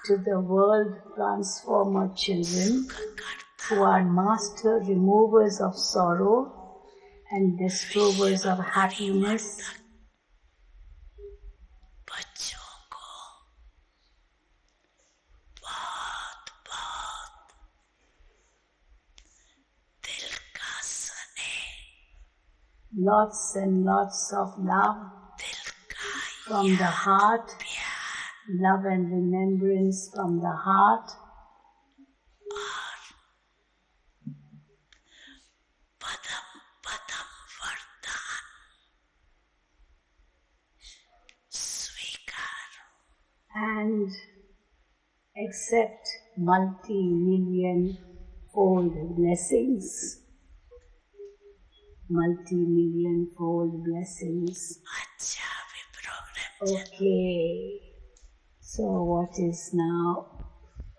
to the world transformer children who are master removers of sorrow and bestowers of happiness, lots and lots of love from the heart, love and remembrance from the heart, and accept multi-million-fold blessings. Multi-million-fold blessings. Okay. So what is now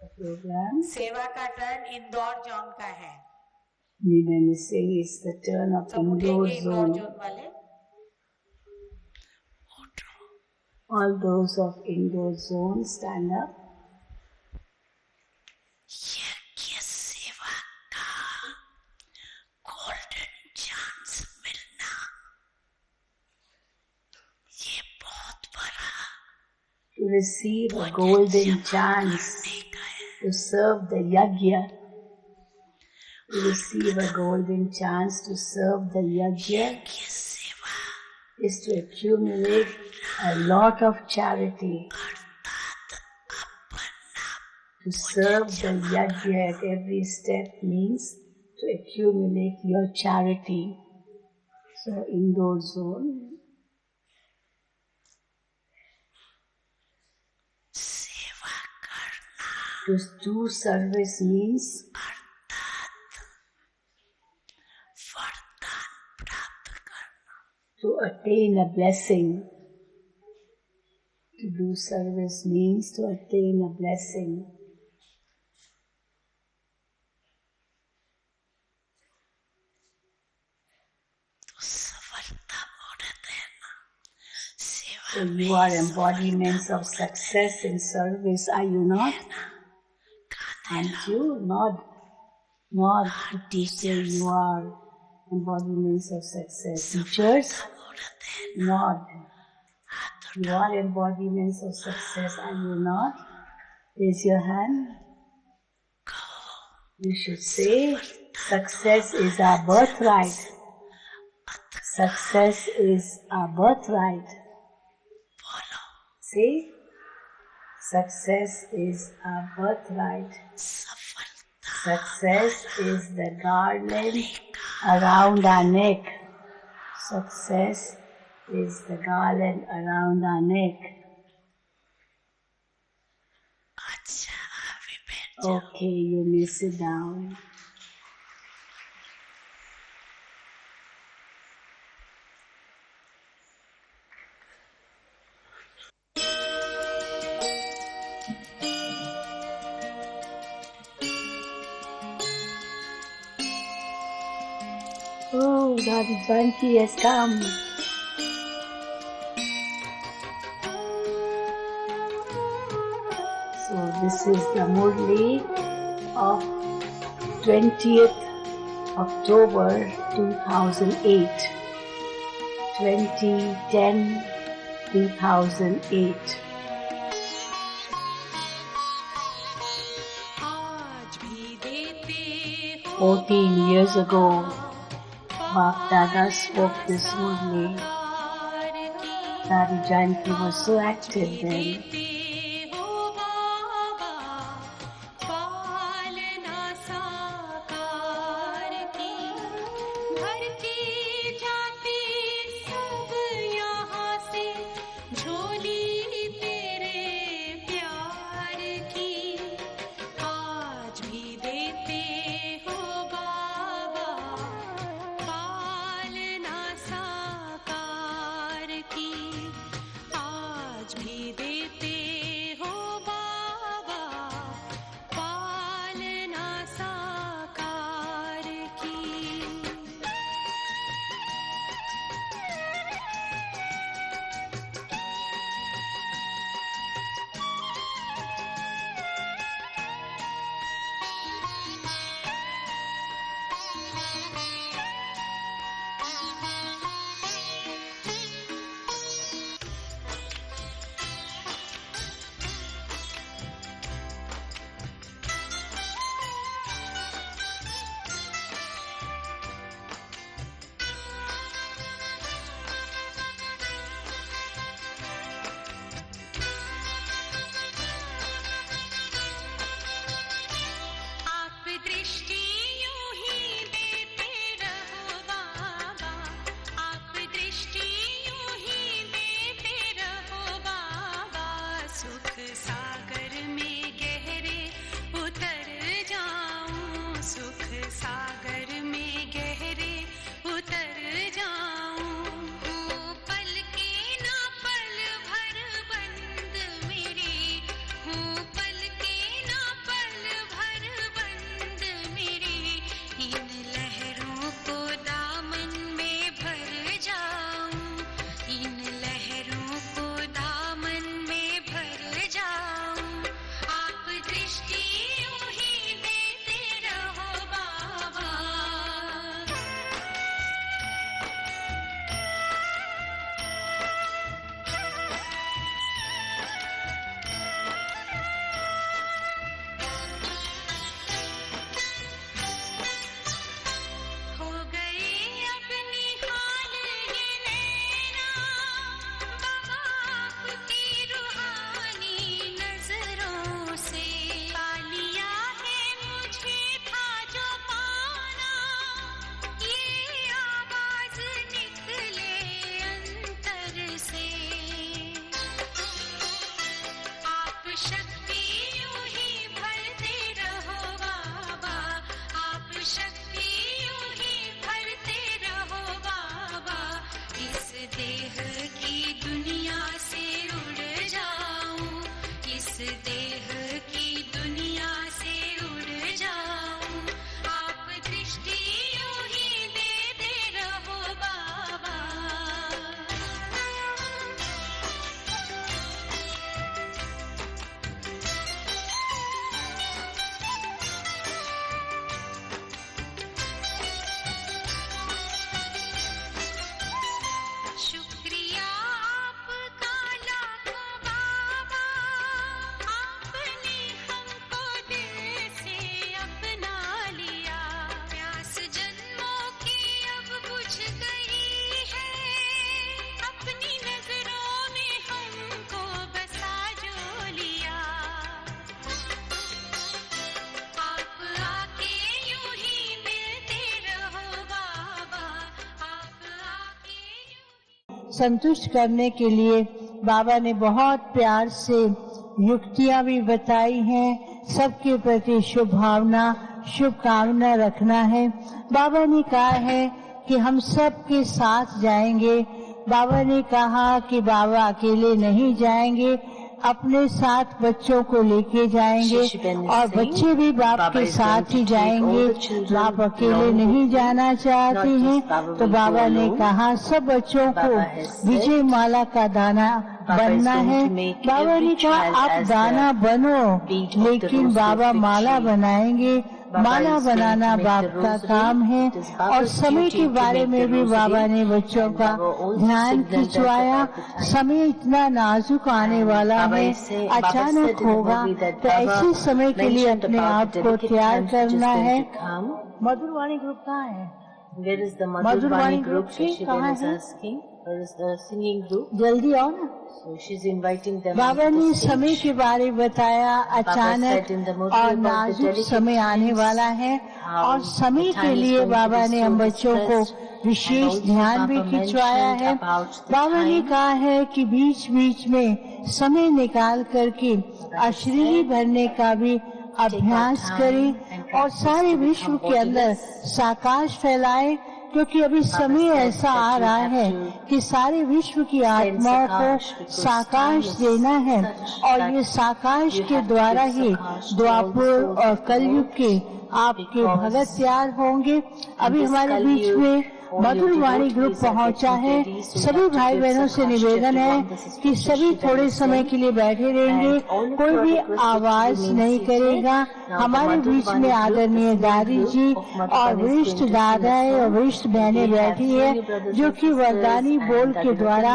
the program? सेवा का turn Indore zone का है. Niben is saying it's the turn of Indore zone. वाले. All those of Indore zone stand up. To receive a golden chance to serve the yajna. To receive a golden chance to serve the yajna is to accumulate a lot of charity. To serve the yajna at every step means to accumulate your charity. So indoor zone. सेवा करना To do service means अर्थात वरदान प्राप्त करना. to attain a blessing. To do service means to attain a blessing. तो सफलता मोड़ देना. सेवा So you are embodiments of success in service, are you not? Aren't you? Not if you say you are embodiments of success. Teachers? Not. You are embodiments of success, are you not? Raise your hand. You should say, success is our birthright. Success is our birthright. बोलो. Say, success is our birthright. सफलता Success is the garland around our neck. Success is the garland around our neck. अच्छा अभी बैठ जाओ. Okay, you may sit down. Oh, Daddy Banki has come. So this is the Murli of 20th October 2008. 2010 2008. आज भी देते हो 14 years ago, Bap Dada spoke this Murli. प्यार की Daddy Janki was so active then. देते हो बाबा पालना साकार की भरती जाती सब यहाँ से झोली तेरे प्यार की आज भी देते हो बाबा पालना साकार की आज भी देते हो बाबा पालना साकार की संतुष्ट करने के लिए बाबा ने बहुत प्यार से युक्तियां भी बताई हैं। सबके प्रति शुभ भावना, शुभकामना रखना है। बाबा ने कहा है कि हम सबके साथ जाएंगे। बाबा ने कहा कि बाबा अकेले नहीं जाएंगे, अपने साथ बच्चों को लेके जाएंगे और बच्चे भी बाप के साथ ही जाएंगे। बाप अकेले नहीं जाना चाहते हैं, तो बाबा ने कहा सब बच्चों को विजय माला का दाना बनना है। बाबा ने कहा आप दाना बनो, लेकिन बाबा माला बनाएंगे। माला बनाना बाप का काम है। और समय के बारे में भी बाबा ने बच्चों का ध्यान खिंचवाया। समय इतना नाजुक आने वाला है, अचानक होगा, तो ऐसे समय के लिए अपने आप को तैयार करना है। मधुरवाणी ग्रुप कहाँ है? मधुरवाणी ग्रुप कहाँ है? जल्दी आओ ना। बाबा ने समय के बारे में बताया। अचानक और नाजुक समय आने वाला है और समय के लिए बाबा ने हम बच्चों को विशेष ध्यान भी खिंचवाया है। बाबा ने कहा है कि बीच बीच में समय निकाल करके अश्लीली भरने का भी अभ्यास करें और सारे विश्व के अंदर साकाश फैलाएं, क्योंकि अभी समय ऐसा आ रहा है कि सारे विश्व की आत्माओं को साकाश देना है और ये साकाश के द्वारा ही द्वापर और कलयुग के आपके भगत तैयार होंगे। अभी हमारे बीच में मधुरवाणी ग्रुप पहुंचा है। सभी भाई बहनों से निवेदन है कि सभी थोड़े समय के लिए बैठे रहेंगे, कोई भी आवाज नहीं करेगा। हमारे बीच में आदरणीय दादी जी और वरिष्ठ दादाएं और वरिष्ठ बहनें बैठी है, जो कि वरदानी बोल के द्वारा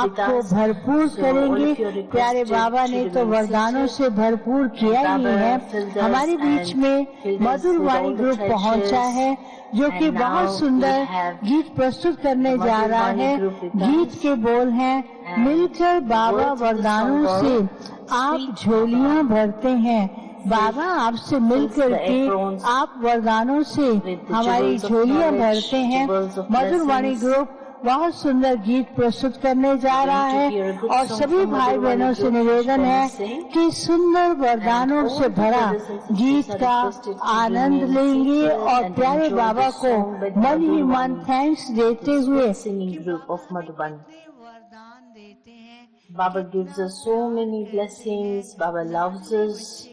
आपको भरपूर करेंगे। प्यारे बाबा ने तो वरदानों से भरपूर किया ही है। हमारे बीच में मधुरवाणी ग्रुप पहुंचा है, जो कि बहुत सुंदर गीत प्रस्तुत करने जा रहा है। गीत के बोल हैं, मिलकर बाबा वरदानों से आप झोलियां भरते हैं। बाबा आपसे मिलकर के आप वरदानों से हमारी झोलियां भरते हैं। मधुरवाणी ग्रुप बहुत सुंदर गीत प्रस्तुत करने जा रहा है और सभी भाई बहनों से निवेदन है कि सुंदर वरदानों से भरा गीत का आनंद लेंगे और प्यारे बाबा को मन ही मन थैंक्स देते हुए वरदान देते हैं। Baba gives us so many blessings. Baba loves us.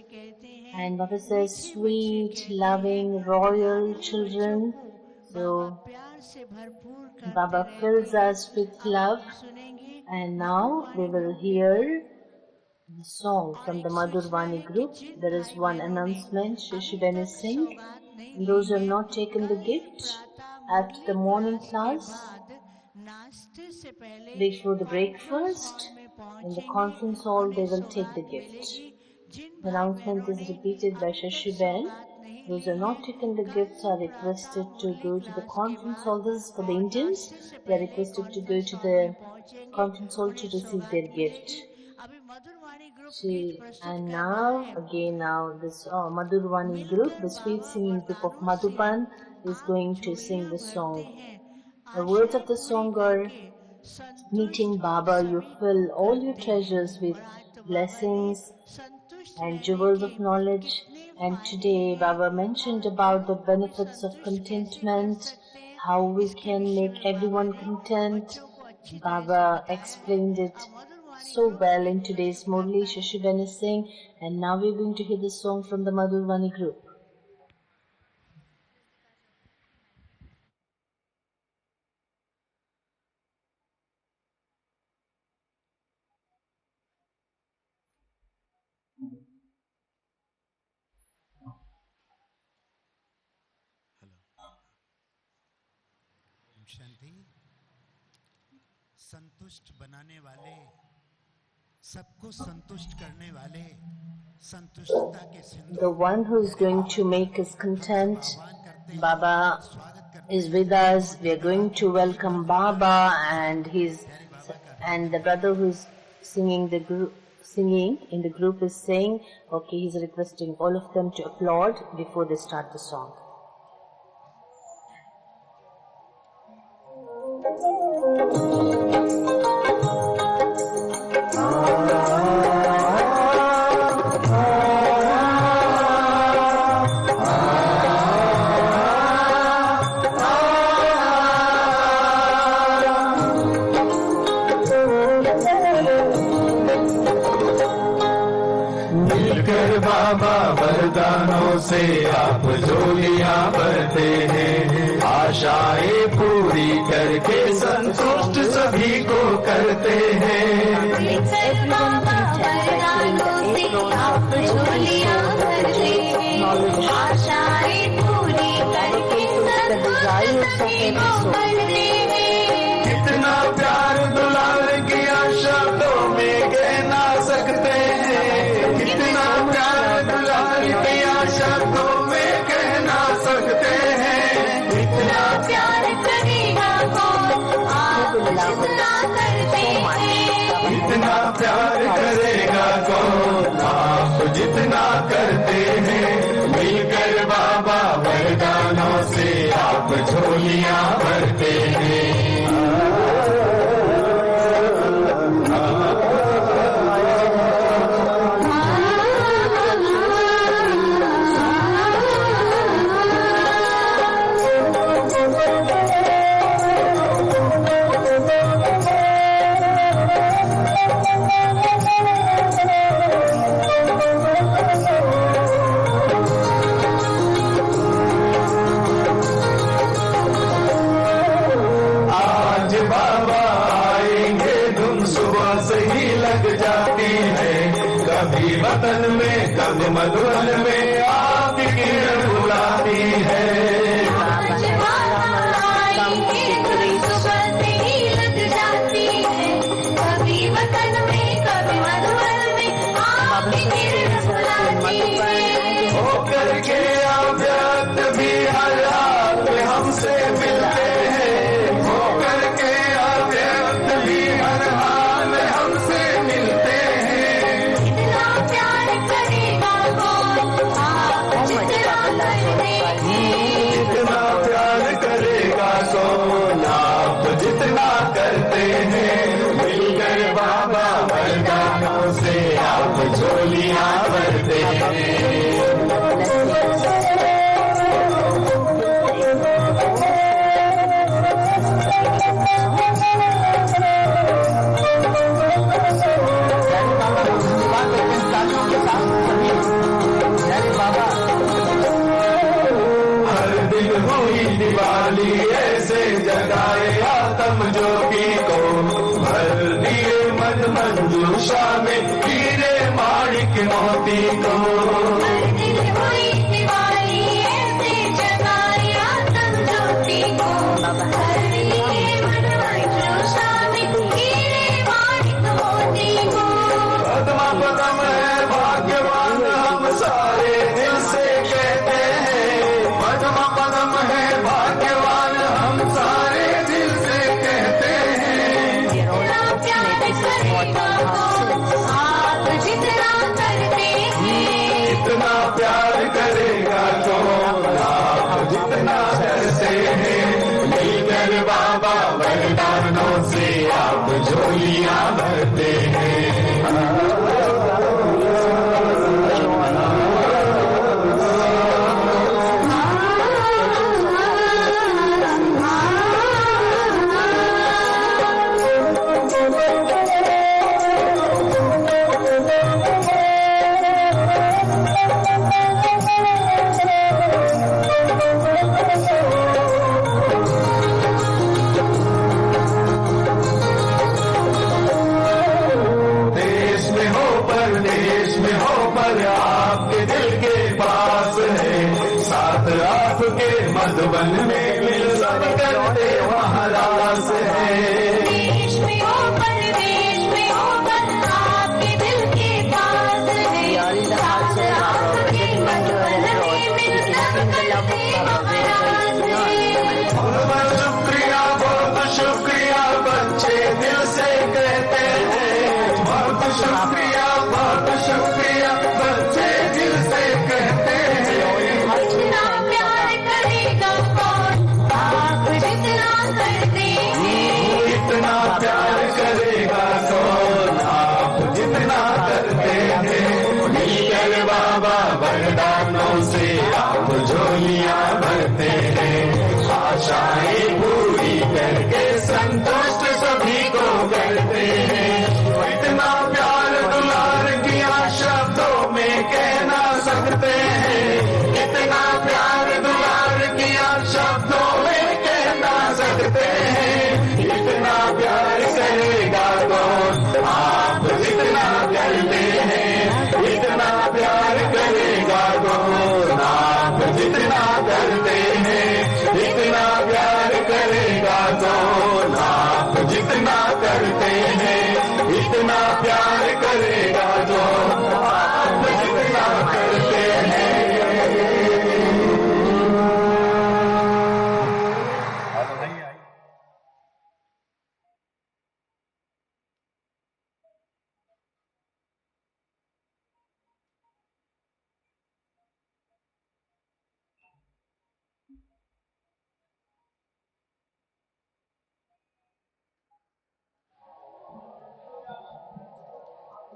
And Baba says, sweet, loving, royal children. So, Baba fills us with love. And now we will hear the song from the Madhurvani group. There is one announcement. Shishibene Singh. Those who have not taken the gift at the morning class, before the breakfast, in the conference hall, they will take the gift. The announcement is repeated by Shashiben. Those who have not taken the gifts are requested to go to the conference hall. This is for the Indians. They are requested to go to the conference hall to receive their gift. And now this Madhurvani group, the sweet singing group of Madhuban, is going to sing the song. The words of the song are, meeting Baba, you fill all your treasures with blessings and jewels of knowledge. And today Baba mentioned about the benefits of contentment, how we can make everyone content. Baba explained it so well in today's Murli. Shashiben is saying, and now we're going to hear the song from the Madhurvani group. शांति। संतुष्ट बनाने वाले, सबको संतुष्ट करने वाले, संतुष्टता के Sindhu. The one who is going to make us content, Baba is with us. We are going to welcome Baba, and the brother who is singing in the group is saying, okay, he's requesting all of them to applaud before they start the song. मिलकर बाबा वरदानों से आप झोलियां भरते हैं, आशाएं पूरी करके संतुष्ट सभी को करते हैं। मिलकर बाबा वरदानों से आप झोलियां भरते हैं, आशाएं पूरी करके संतुष्ट सभी को करते हैं। कितना प्यार दुलार किया शब्दों में कह ना सकते हैं, कितना प्यार दुलार किया शब्दों में कह ना सकते हैं। इतना प्यार करेगा कौन आप जितना करते हैं, इतना प्यार करेगा कौन आप जितना करते हैं। मिलकर बाबा वरदानों से आप झोलियां भरते हैं। कभी वतन में कभी मधुबन में आपकी किरण बुलाती है। आज बाबा आएंगे तो सुबह से ही लग जाती है, कभी वतन में कभी मधुबन में आपकी किरण बुलाती है। होकर के अव्यक्त भी हर हाल में हमसे मिलते हैं, होकर के अव्यक्त भी हर हाल में हमसे मिलते हैं। इतना प्यार करेगा कौन आप जितना करते हैं, इतना प्यार करेगा कौन आप जितना करते हैं। मिलकर बाबा वरदानों से आप झोलियां भरते हैं। हर दिन हुई दिवाली ऐसे जगाए आत्म ज्योति को, भर दिए मन मंजूषा में हीरे माणिक मोती को। हर दिन हुई दिवाली ऐसे जगाए आत्म ज्योति को, भर दिए मन मंजूषा में हीरे माणिक मोती को। पद्मा पदम है भाग्यवान हम सारे दिल से कहते हैं, पद्मा पदम है भाग्यवान हम सारे दिल से कहते हैं। जितना प्यार करेगा कौन आप जितना करते हैं, इतना प्यार करेगा कौन आप जितना करते हैं। मिलकर बाबा वरदानों से आप झोलियां भरते हैं। मधुबन में मिल सब करते महाराज है। देश में हो परदेश में हो बस आपके दिल के पास है, साथ आपके मधुबन में मिल सब करते महाराज है। बहुत शुक्रिया बच्चे दिल से कहते हैं, बहुत शुक्रिया बच्चे दिल से कहते हैं। जितना प्यार करेगा कौन आप जितना करते हैं, इतना प्यार करेगा कौन आप जितना करते हैं। मिलकर बाबा वरदानों से आप झोलियां भरते हैं, आशाएं पूरी करके संतुष्ट सभी को करते हैं। इतना प्यार दुलार किया शब्दों में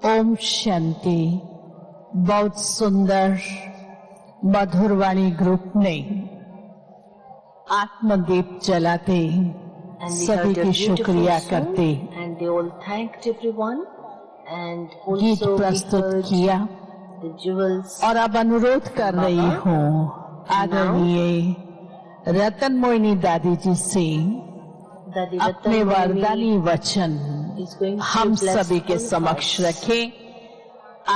ओम शांति। बहुत सुंदर मधुरवाणी ग्रुप ने आत्मदीप जलाते And we सभी heard a की beautiful शुक्रिया song, करते and they all thanked everyone, and गीत also we प्रस्तुत heard किया। the jewels. और अब अनुरोध कर रही हूँ आदरणीय रतन मोहिनी दादी जी से Daddy अपने Ratan वरदानी Mohini वचन is going to हम bless सभी के all of समक्ष us. रखें।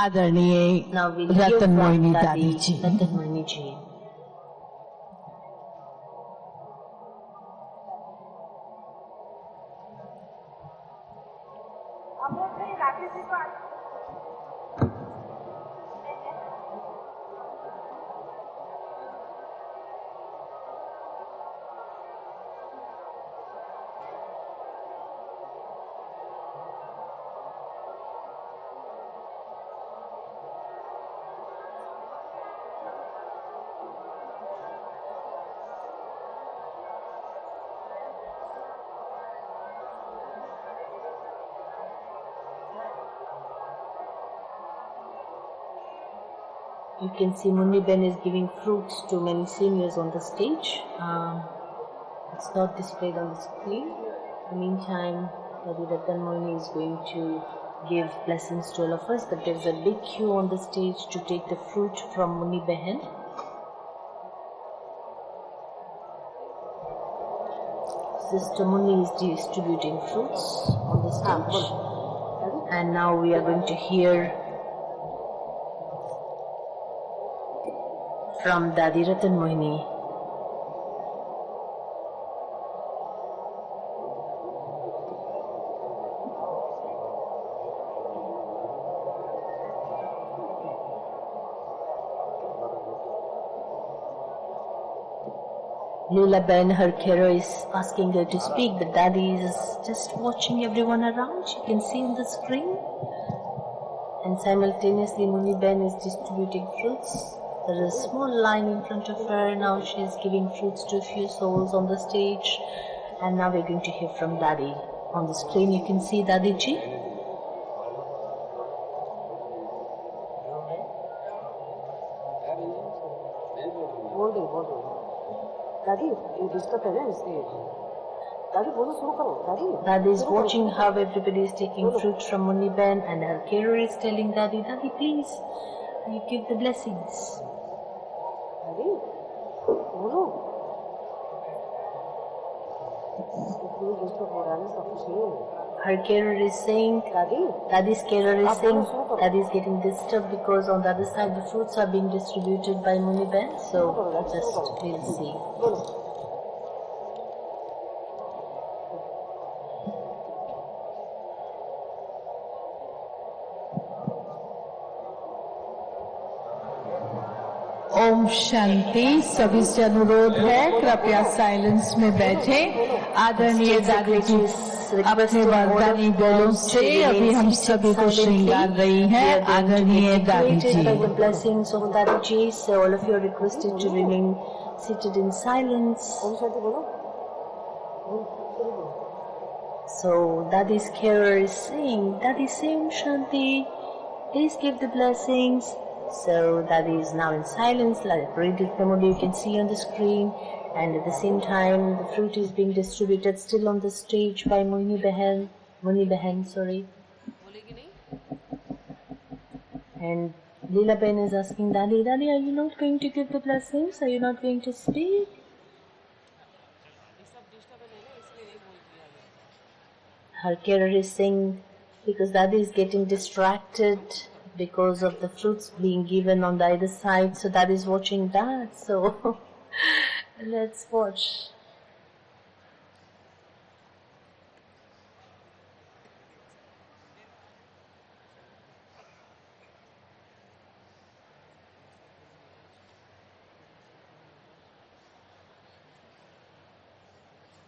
आदरणीय Now we'll hear Ratan from Mohini Daddy दादी जी। Ratan Mohini ji. You can see Munni Ben is giving fruits to many seniors on the stage. It's not displayed on the screen. In the meantime, Daddy Ratan Mohini is going to give blessings to all of us, but there's a big queue on the stage to take the fruit from Munni Behen. Sister Munni is distributing fruits on the stage. And now we are going to hear from Daddy Ratan Mohini. Leela Ben, her carer, is asking her to speak, but Daddy is just watching everyone around. You can see on the screen. And simultaneously, Munni Ben is distributing fruits. There is a small line in front of her. Now she is giving fruits to a few souls on the stage. And now we're going to hear from Daddy. On the screen, you can see Daddy ji. Daddy is watching how everybody is taking fruit from Munni Ben, and her carer is telling Daddy, Daddy, please, you give the blessings. Her carer is saying, Daddy's carer is saying, Daddy is getting disturbed because on the other side the fruits are being distributed by Munni Ben. So just we'll see. Om Shanti. सभी से अनुरोध है कृपया silence में बैठे। आदरणीय दादी जी अपने वरदानी बोलों से अभी हम सभी को श्रृंगार रही हैं। आदरणीय दादी जी। The blessings of Daddy ji, so all of you are requested to remain seated in silence. So Daddy's carer is saying, Daddy say Om Shanti, please give the blessings. So Daddy is now in silence, like radiant memory you can see on the screen, and at the same time the fruit is being distributed still on the stage by Munni Behen, sorry. And Leela Ben is asking Daddy, Daddy, are you not going to give the blessings? Are you not going to speak? Her carer is saying, because Daddy is getting distracted because of the fruits being given on the other side, so Daddy is watching that, so let's watch.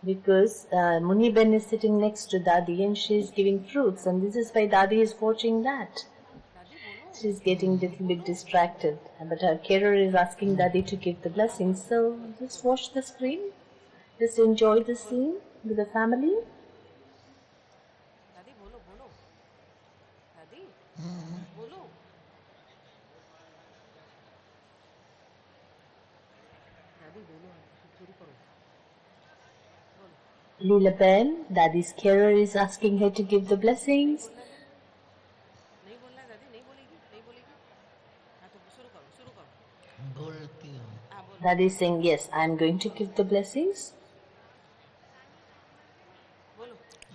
Because Munni Ben is sitting next to Daddy and she is giving fruits, and this is why Daddy is watching that. She's getting a little bit distracted, but her carer is asking Daddy to give the blessings. So just watch the screen, just enjoy the scene with the family. Leela Ben, Dadi's carer is asking her to give the blessings. बोलती हूँ Dadi is saying, yes, I am going to give the blessings.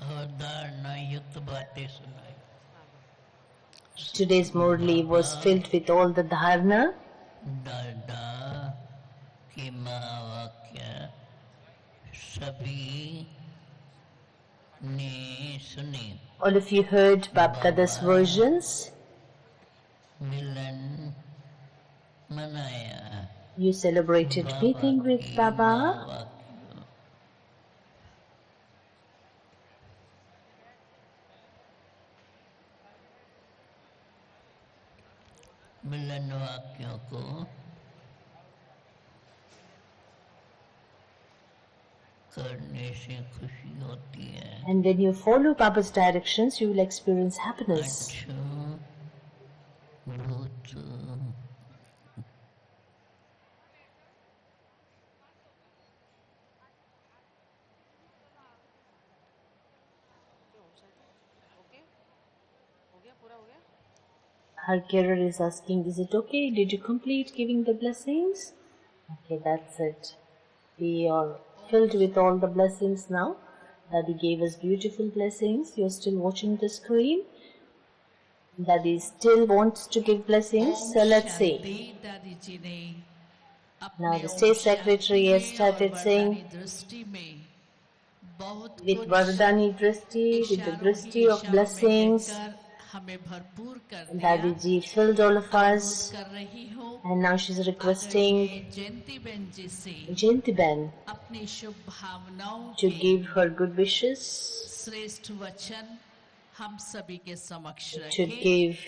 और धारणा युक्त बातें सुनाई Today's Murli was filled with all the dharana. दादा की महावाक्य सभी ने सुनी All of you heard Bapdada's versions. मिलन मनाया You celebrated meeting with Baba. महावाक्य मिलन वाक्यों को करने से खुशी होती है And when you follow Baba's directions, you will experience happiness. अच्छा बहुत Her carer is asking, is it okay? Did you complete giving the blessings? Okay, that's it. We are filled with all the blessings now. Daddy gave us beautiful blessings. You're still watching the screen. Daddy still wants to give blessings. So let's see. Now the state secretary has started saying, with Vardani Drishti, with the Drishti of blessings, Dadi ji filled all of us, and now she's requesting Jayanti Ben to give her good wishes, to give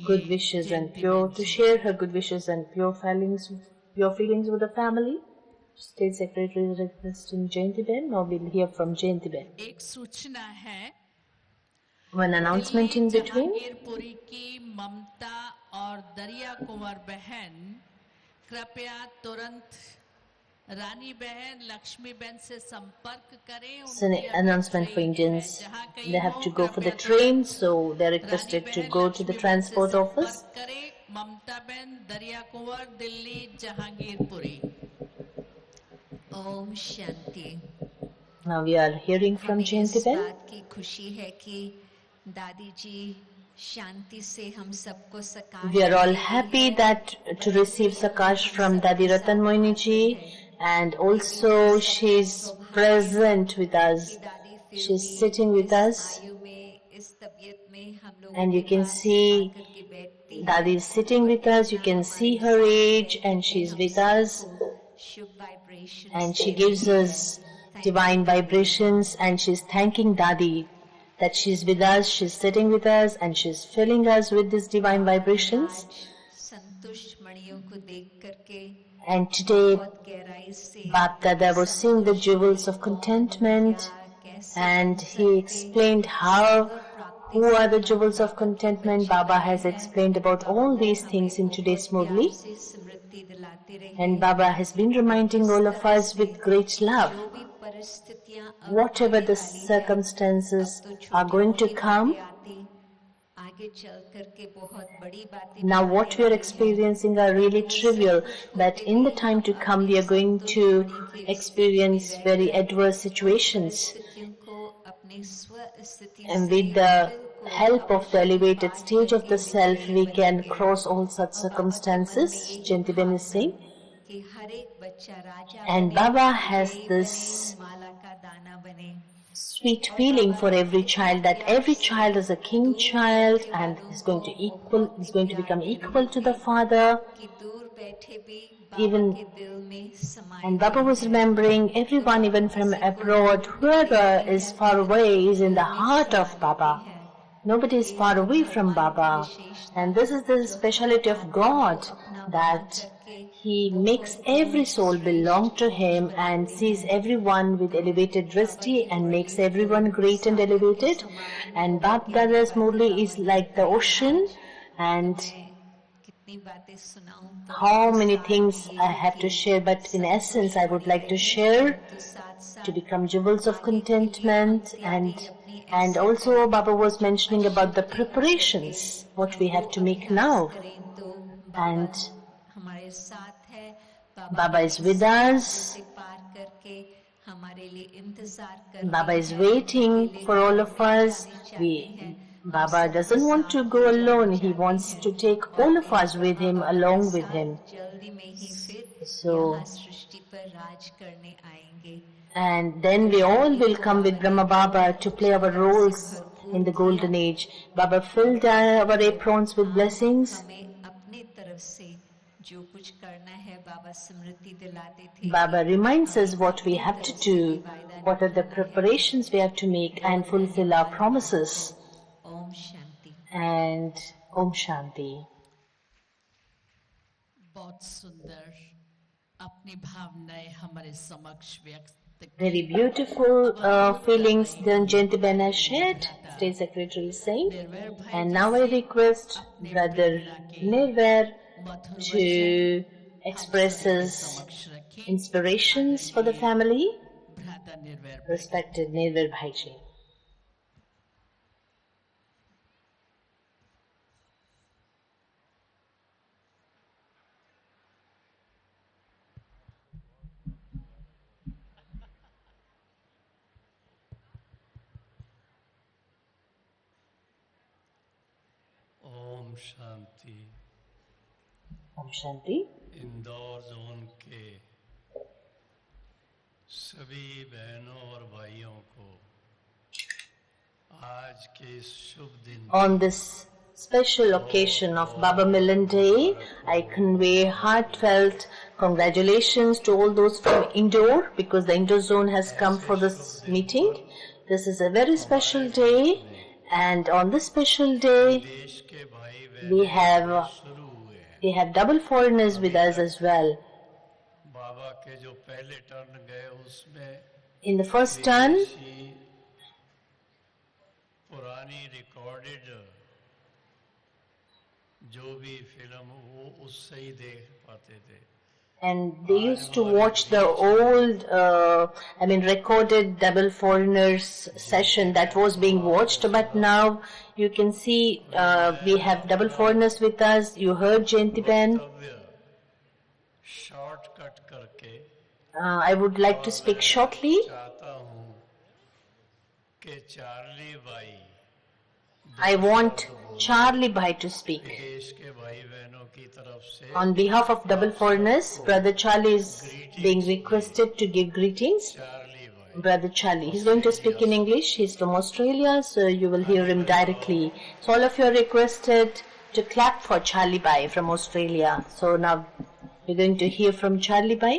good wishes and to share her good wishes and pure feelings with the family. State Secretary is requesting Jayanti Ben. Now we'll hear from Jayanti Ben. One announcement in between. Jahangirpuri की ममता और दरिया कुंवर बहन कृपया तुरंत रानी बहन लक्ष्मी बहन से संपर्क करें. It's an announcement for Indians. They have to go for the train, so they're requested to go to the transport office. ममता बहन दरिया कुंवर Delhi Jahangirpuri. Om Shanti. Now we are hearing from Jayanti Ben. बात की खुशी है कि दादी जी शांति से हम सबको सकाश. We are all happy that to receive Sakash from Dadi Ratan Moini ji, and also she's present with us. She's sitting with us, and you can see Dadi is sitting with us. You can see her age, and she's with us, and she gives us divine vibrations, and she's thanking Dadi that she's with us, she's sitting with us, and she's filling us with these divine vibrations. And today, Bap Dada was seeing the jewels of contentment, and he explained who are the jewels of contentment. Baba has explained about all these things in today's Murli. And Baba has been reminding all of us with great love. Whatever the circumstances are going to come, now what we are experiencing are really trivial, but in the time to come we are going to experience very adverse situations. And with the help of the elevated stage of the self, we can cross all such circumstances, Jayanti Ben is saying. And Baba has this sweet feeling for every child, that every child is a king child and is going to become equal to the father. And Baba was remembering everyone, even from abroad, whoever is far away is in the heart of Baba. Nobody is far away from Baba. And this is the speciality of God, that He makes every soul belong to Him and sees everyone with elevated drishti and makes everyone great and elevated. And Bap Dada's Murli is like the ocean, and कितनी बातें सुनाऊं तो how many things I have to share, but in essence I would like to share to become jewels of contentment. And also Baba was mentioning about the preparations, what we have to make now. And हमारे साथ है Baba is with us. पार करके हमारे लिए इंतजार कर Baba is waiting for all of us. Baba doesn't want to go alone. He wants to take all of us with him, along with him. जल्दी में ही फिर So, यहाँ सृष्टि पर राज करने आएंगे. and then we all will come with Brahma Baba to play our roles in the golden age. Baba filled our aprons with blessings. हमें अपने तरफ से जो कुछ करना है बाबा स्मृति दिलाते थे. Baba reminds us what we have to do, what are the preparations we have to make and fulfill our promises. Om Shanti. And Om Shanti. बहुत सुंदर अपनी भावनाएं हमारे समक्ष व्यक्त. Very beautiful feelings that Jayanti Ben has shared, State Secretary is saying. And now I request Brother Nirvair to express his inspirations for the family. Respected Nirvair Bhaiji. Om Shanti. Om Shanti. Indore zone के सभी बहनों और भाइयों को आज के इस शुभ दिन On this special occasion of Baba Milan Day, I convey heartfelt congratulations to all those from Indore, because the Indore zone has come for this meeting. This is a very special day, and on this special day देश के भाई we बहन have शुरू हुए हैं. we have double foreigners with us as well. बाबा के जो पहले टर्न गए उसमें In the first turn, विदेशी पुरानी रिकॉर्डेड जो भी फिल्म वो उससे ही देख पाते थे. and they used to watch the old, recorded double foreigners session that was being watched. But now you can see we have double foreigners with us. You heard Jayanti Ben. Shortcut करके I would like to speak shortly. चाहता हूँ कि Charlie भाई I want Charlie Bhai to speak. देश के भाई बहनों की तरफ से On behalf of double foreigners, Brother Charlie is being requested to give greetings. Charlie भाई. Brother Charlie. He's going to speak in English. He's from Australia, so you will hear him directly. So all of you are requested to clap for Charlie Bai from Australia. So now we're going to hear from Charlie Bai.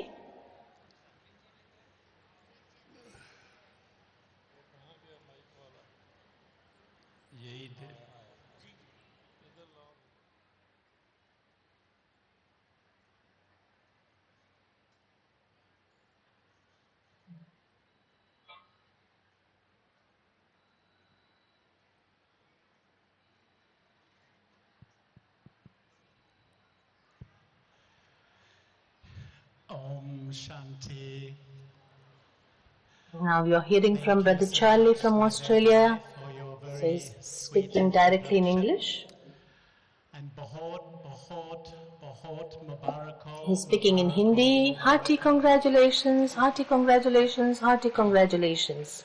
यही दे. Om Shanti. Now you're hearing from Brother Charlie from Australia. So he's speaking directly in English. And बहुत बहुत बहुत मुबारक हो. He's speaking in Hindi. Hearty congratulations, hearty congratulations, hearty congratulations.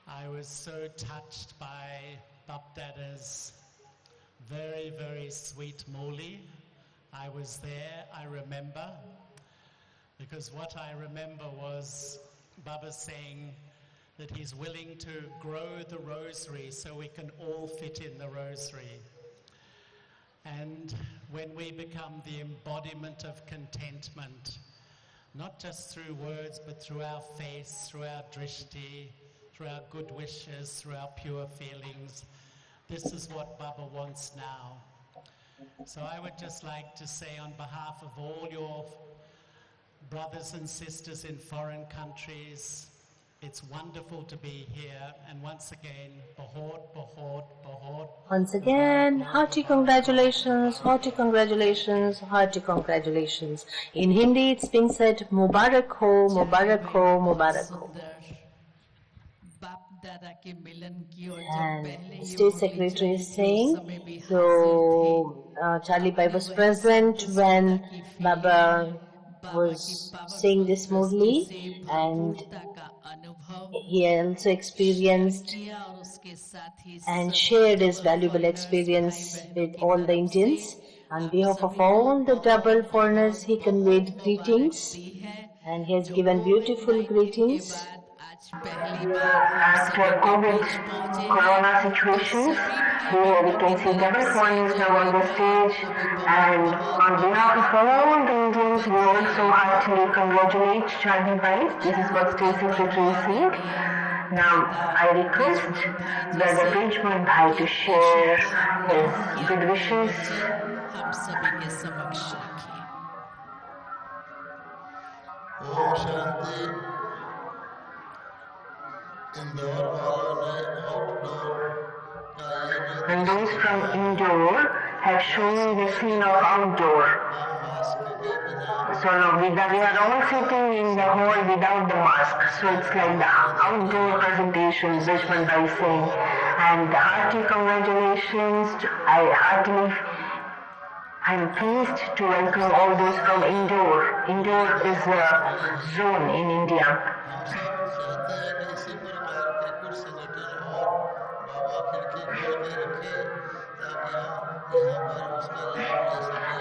I was so touched by Bapdada's very, very sweet Murli. I was there, I remember, because what I remember was Baba saying that he's willing to grow the rosary so we can all fit in the rosary. And when we become the embodiment of contentment, not just through words, but through our face, through our drishti, through our good wishes, through our pure feelings, this is what Baba wants now. So I would just like to say on behalf of all your brothers and sisters in foreign countries, It's wonderful to be here, and once again, Bahut, Bahut, Bahut. Once again, hearty congratulations, hearty congratulations, hearty congratulations. In Hindi, it's being said, Mubarak ho, Mubarak ho, Mubarak ho. And State Secretary is saying, so Charlie Pai was present when Baba was saying this Murli, and he also experienced and shared his valuable experience with all the Indians. On behalf of all the double foreigners, he conveyed greetings, and he has given beautiful greetings. After COVID corona situations, here we can see double foreigners now on the stage, and on behalf of all the Indians, we also heartily congratulate Charlie Pai. This is what State Secretary is saying. Now, I request Brother Bridgman Bhai to share his good wishes. Om Shanti. Indore वालों ने outdoor का ये And those from indoor have shown the scene of outdoor. So no, we are all sitting in the hall without the mask. So it's like the outdoor presentation, Bridgman Bhai saying. And hearty congratulations. I'm pleased to welcome all those from indoor. Indoor is a zone in India.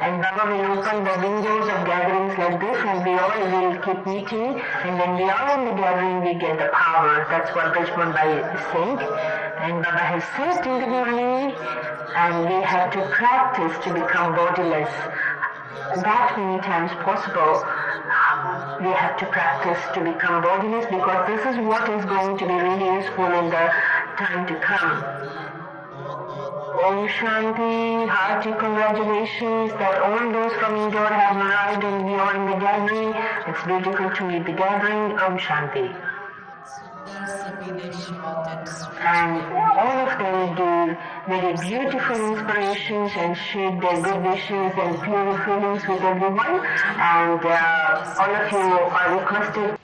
And Baba will open the windows of gatherings like this, and we all will keep meeting, and when we are in the gathering we get the power. That's what Bridgman Bhai is saying. And Baba has said in the morning, and we have to practice to become bodiless. That many times possible, we have to practice to become bodiless, because this is what is going to be really useful in the time to come. Om Shanti, hearty congratulations that all those from indoor have arrived and we are in the gathering. It's beautiful to meet the gathering. Om Shanti. And all of them give very beautiful inspirations and share their good wishes and pure feelings with everyone. And all of you are requested.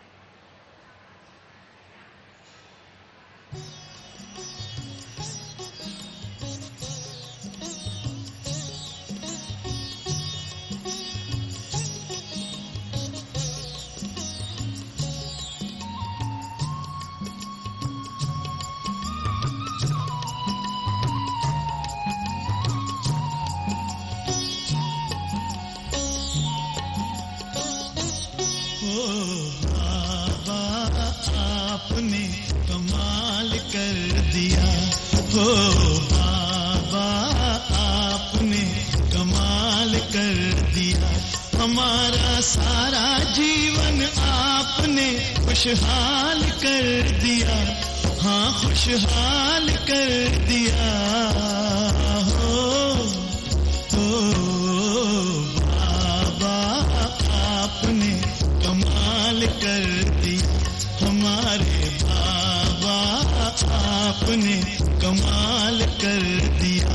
खुशहाल कर दिया, हाँ खुशहाल कर दिया हो बाबा आपने कमाल कर दिया, हमारे बाबा आपने कमाल कर दिया।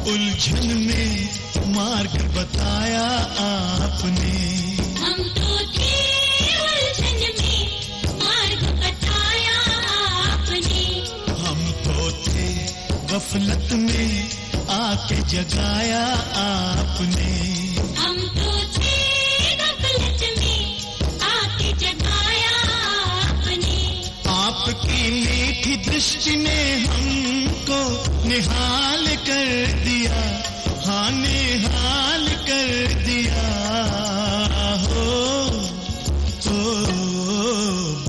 उलझन में मार्ग बताया आपने, हम तो थे उलझन में मार्ग बताया आपने, हम तो थे गफलत में आके जगाया आपने, हम तो थे गफलत में आके जगाया आपने, आपकी मीठी दृष्टि ने हमको निहाल कर दिया, हाँ निहाल कर दिया हो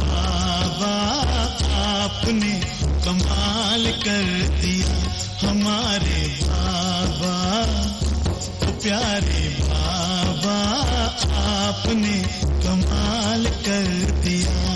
बाबा आपने कमाल अरे बाबा आपने कमाल कर दिया।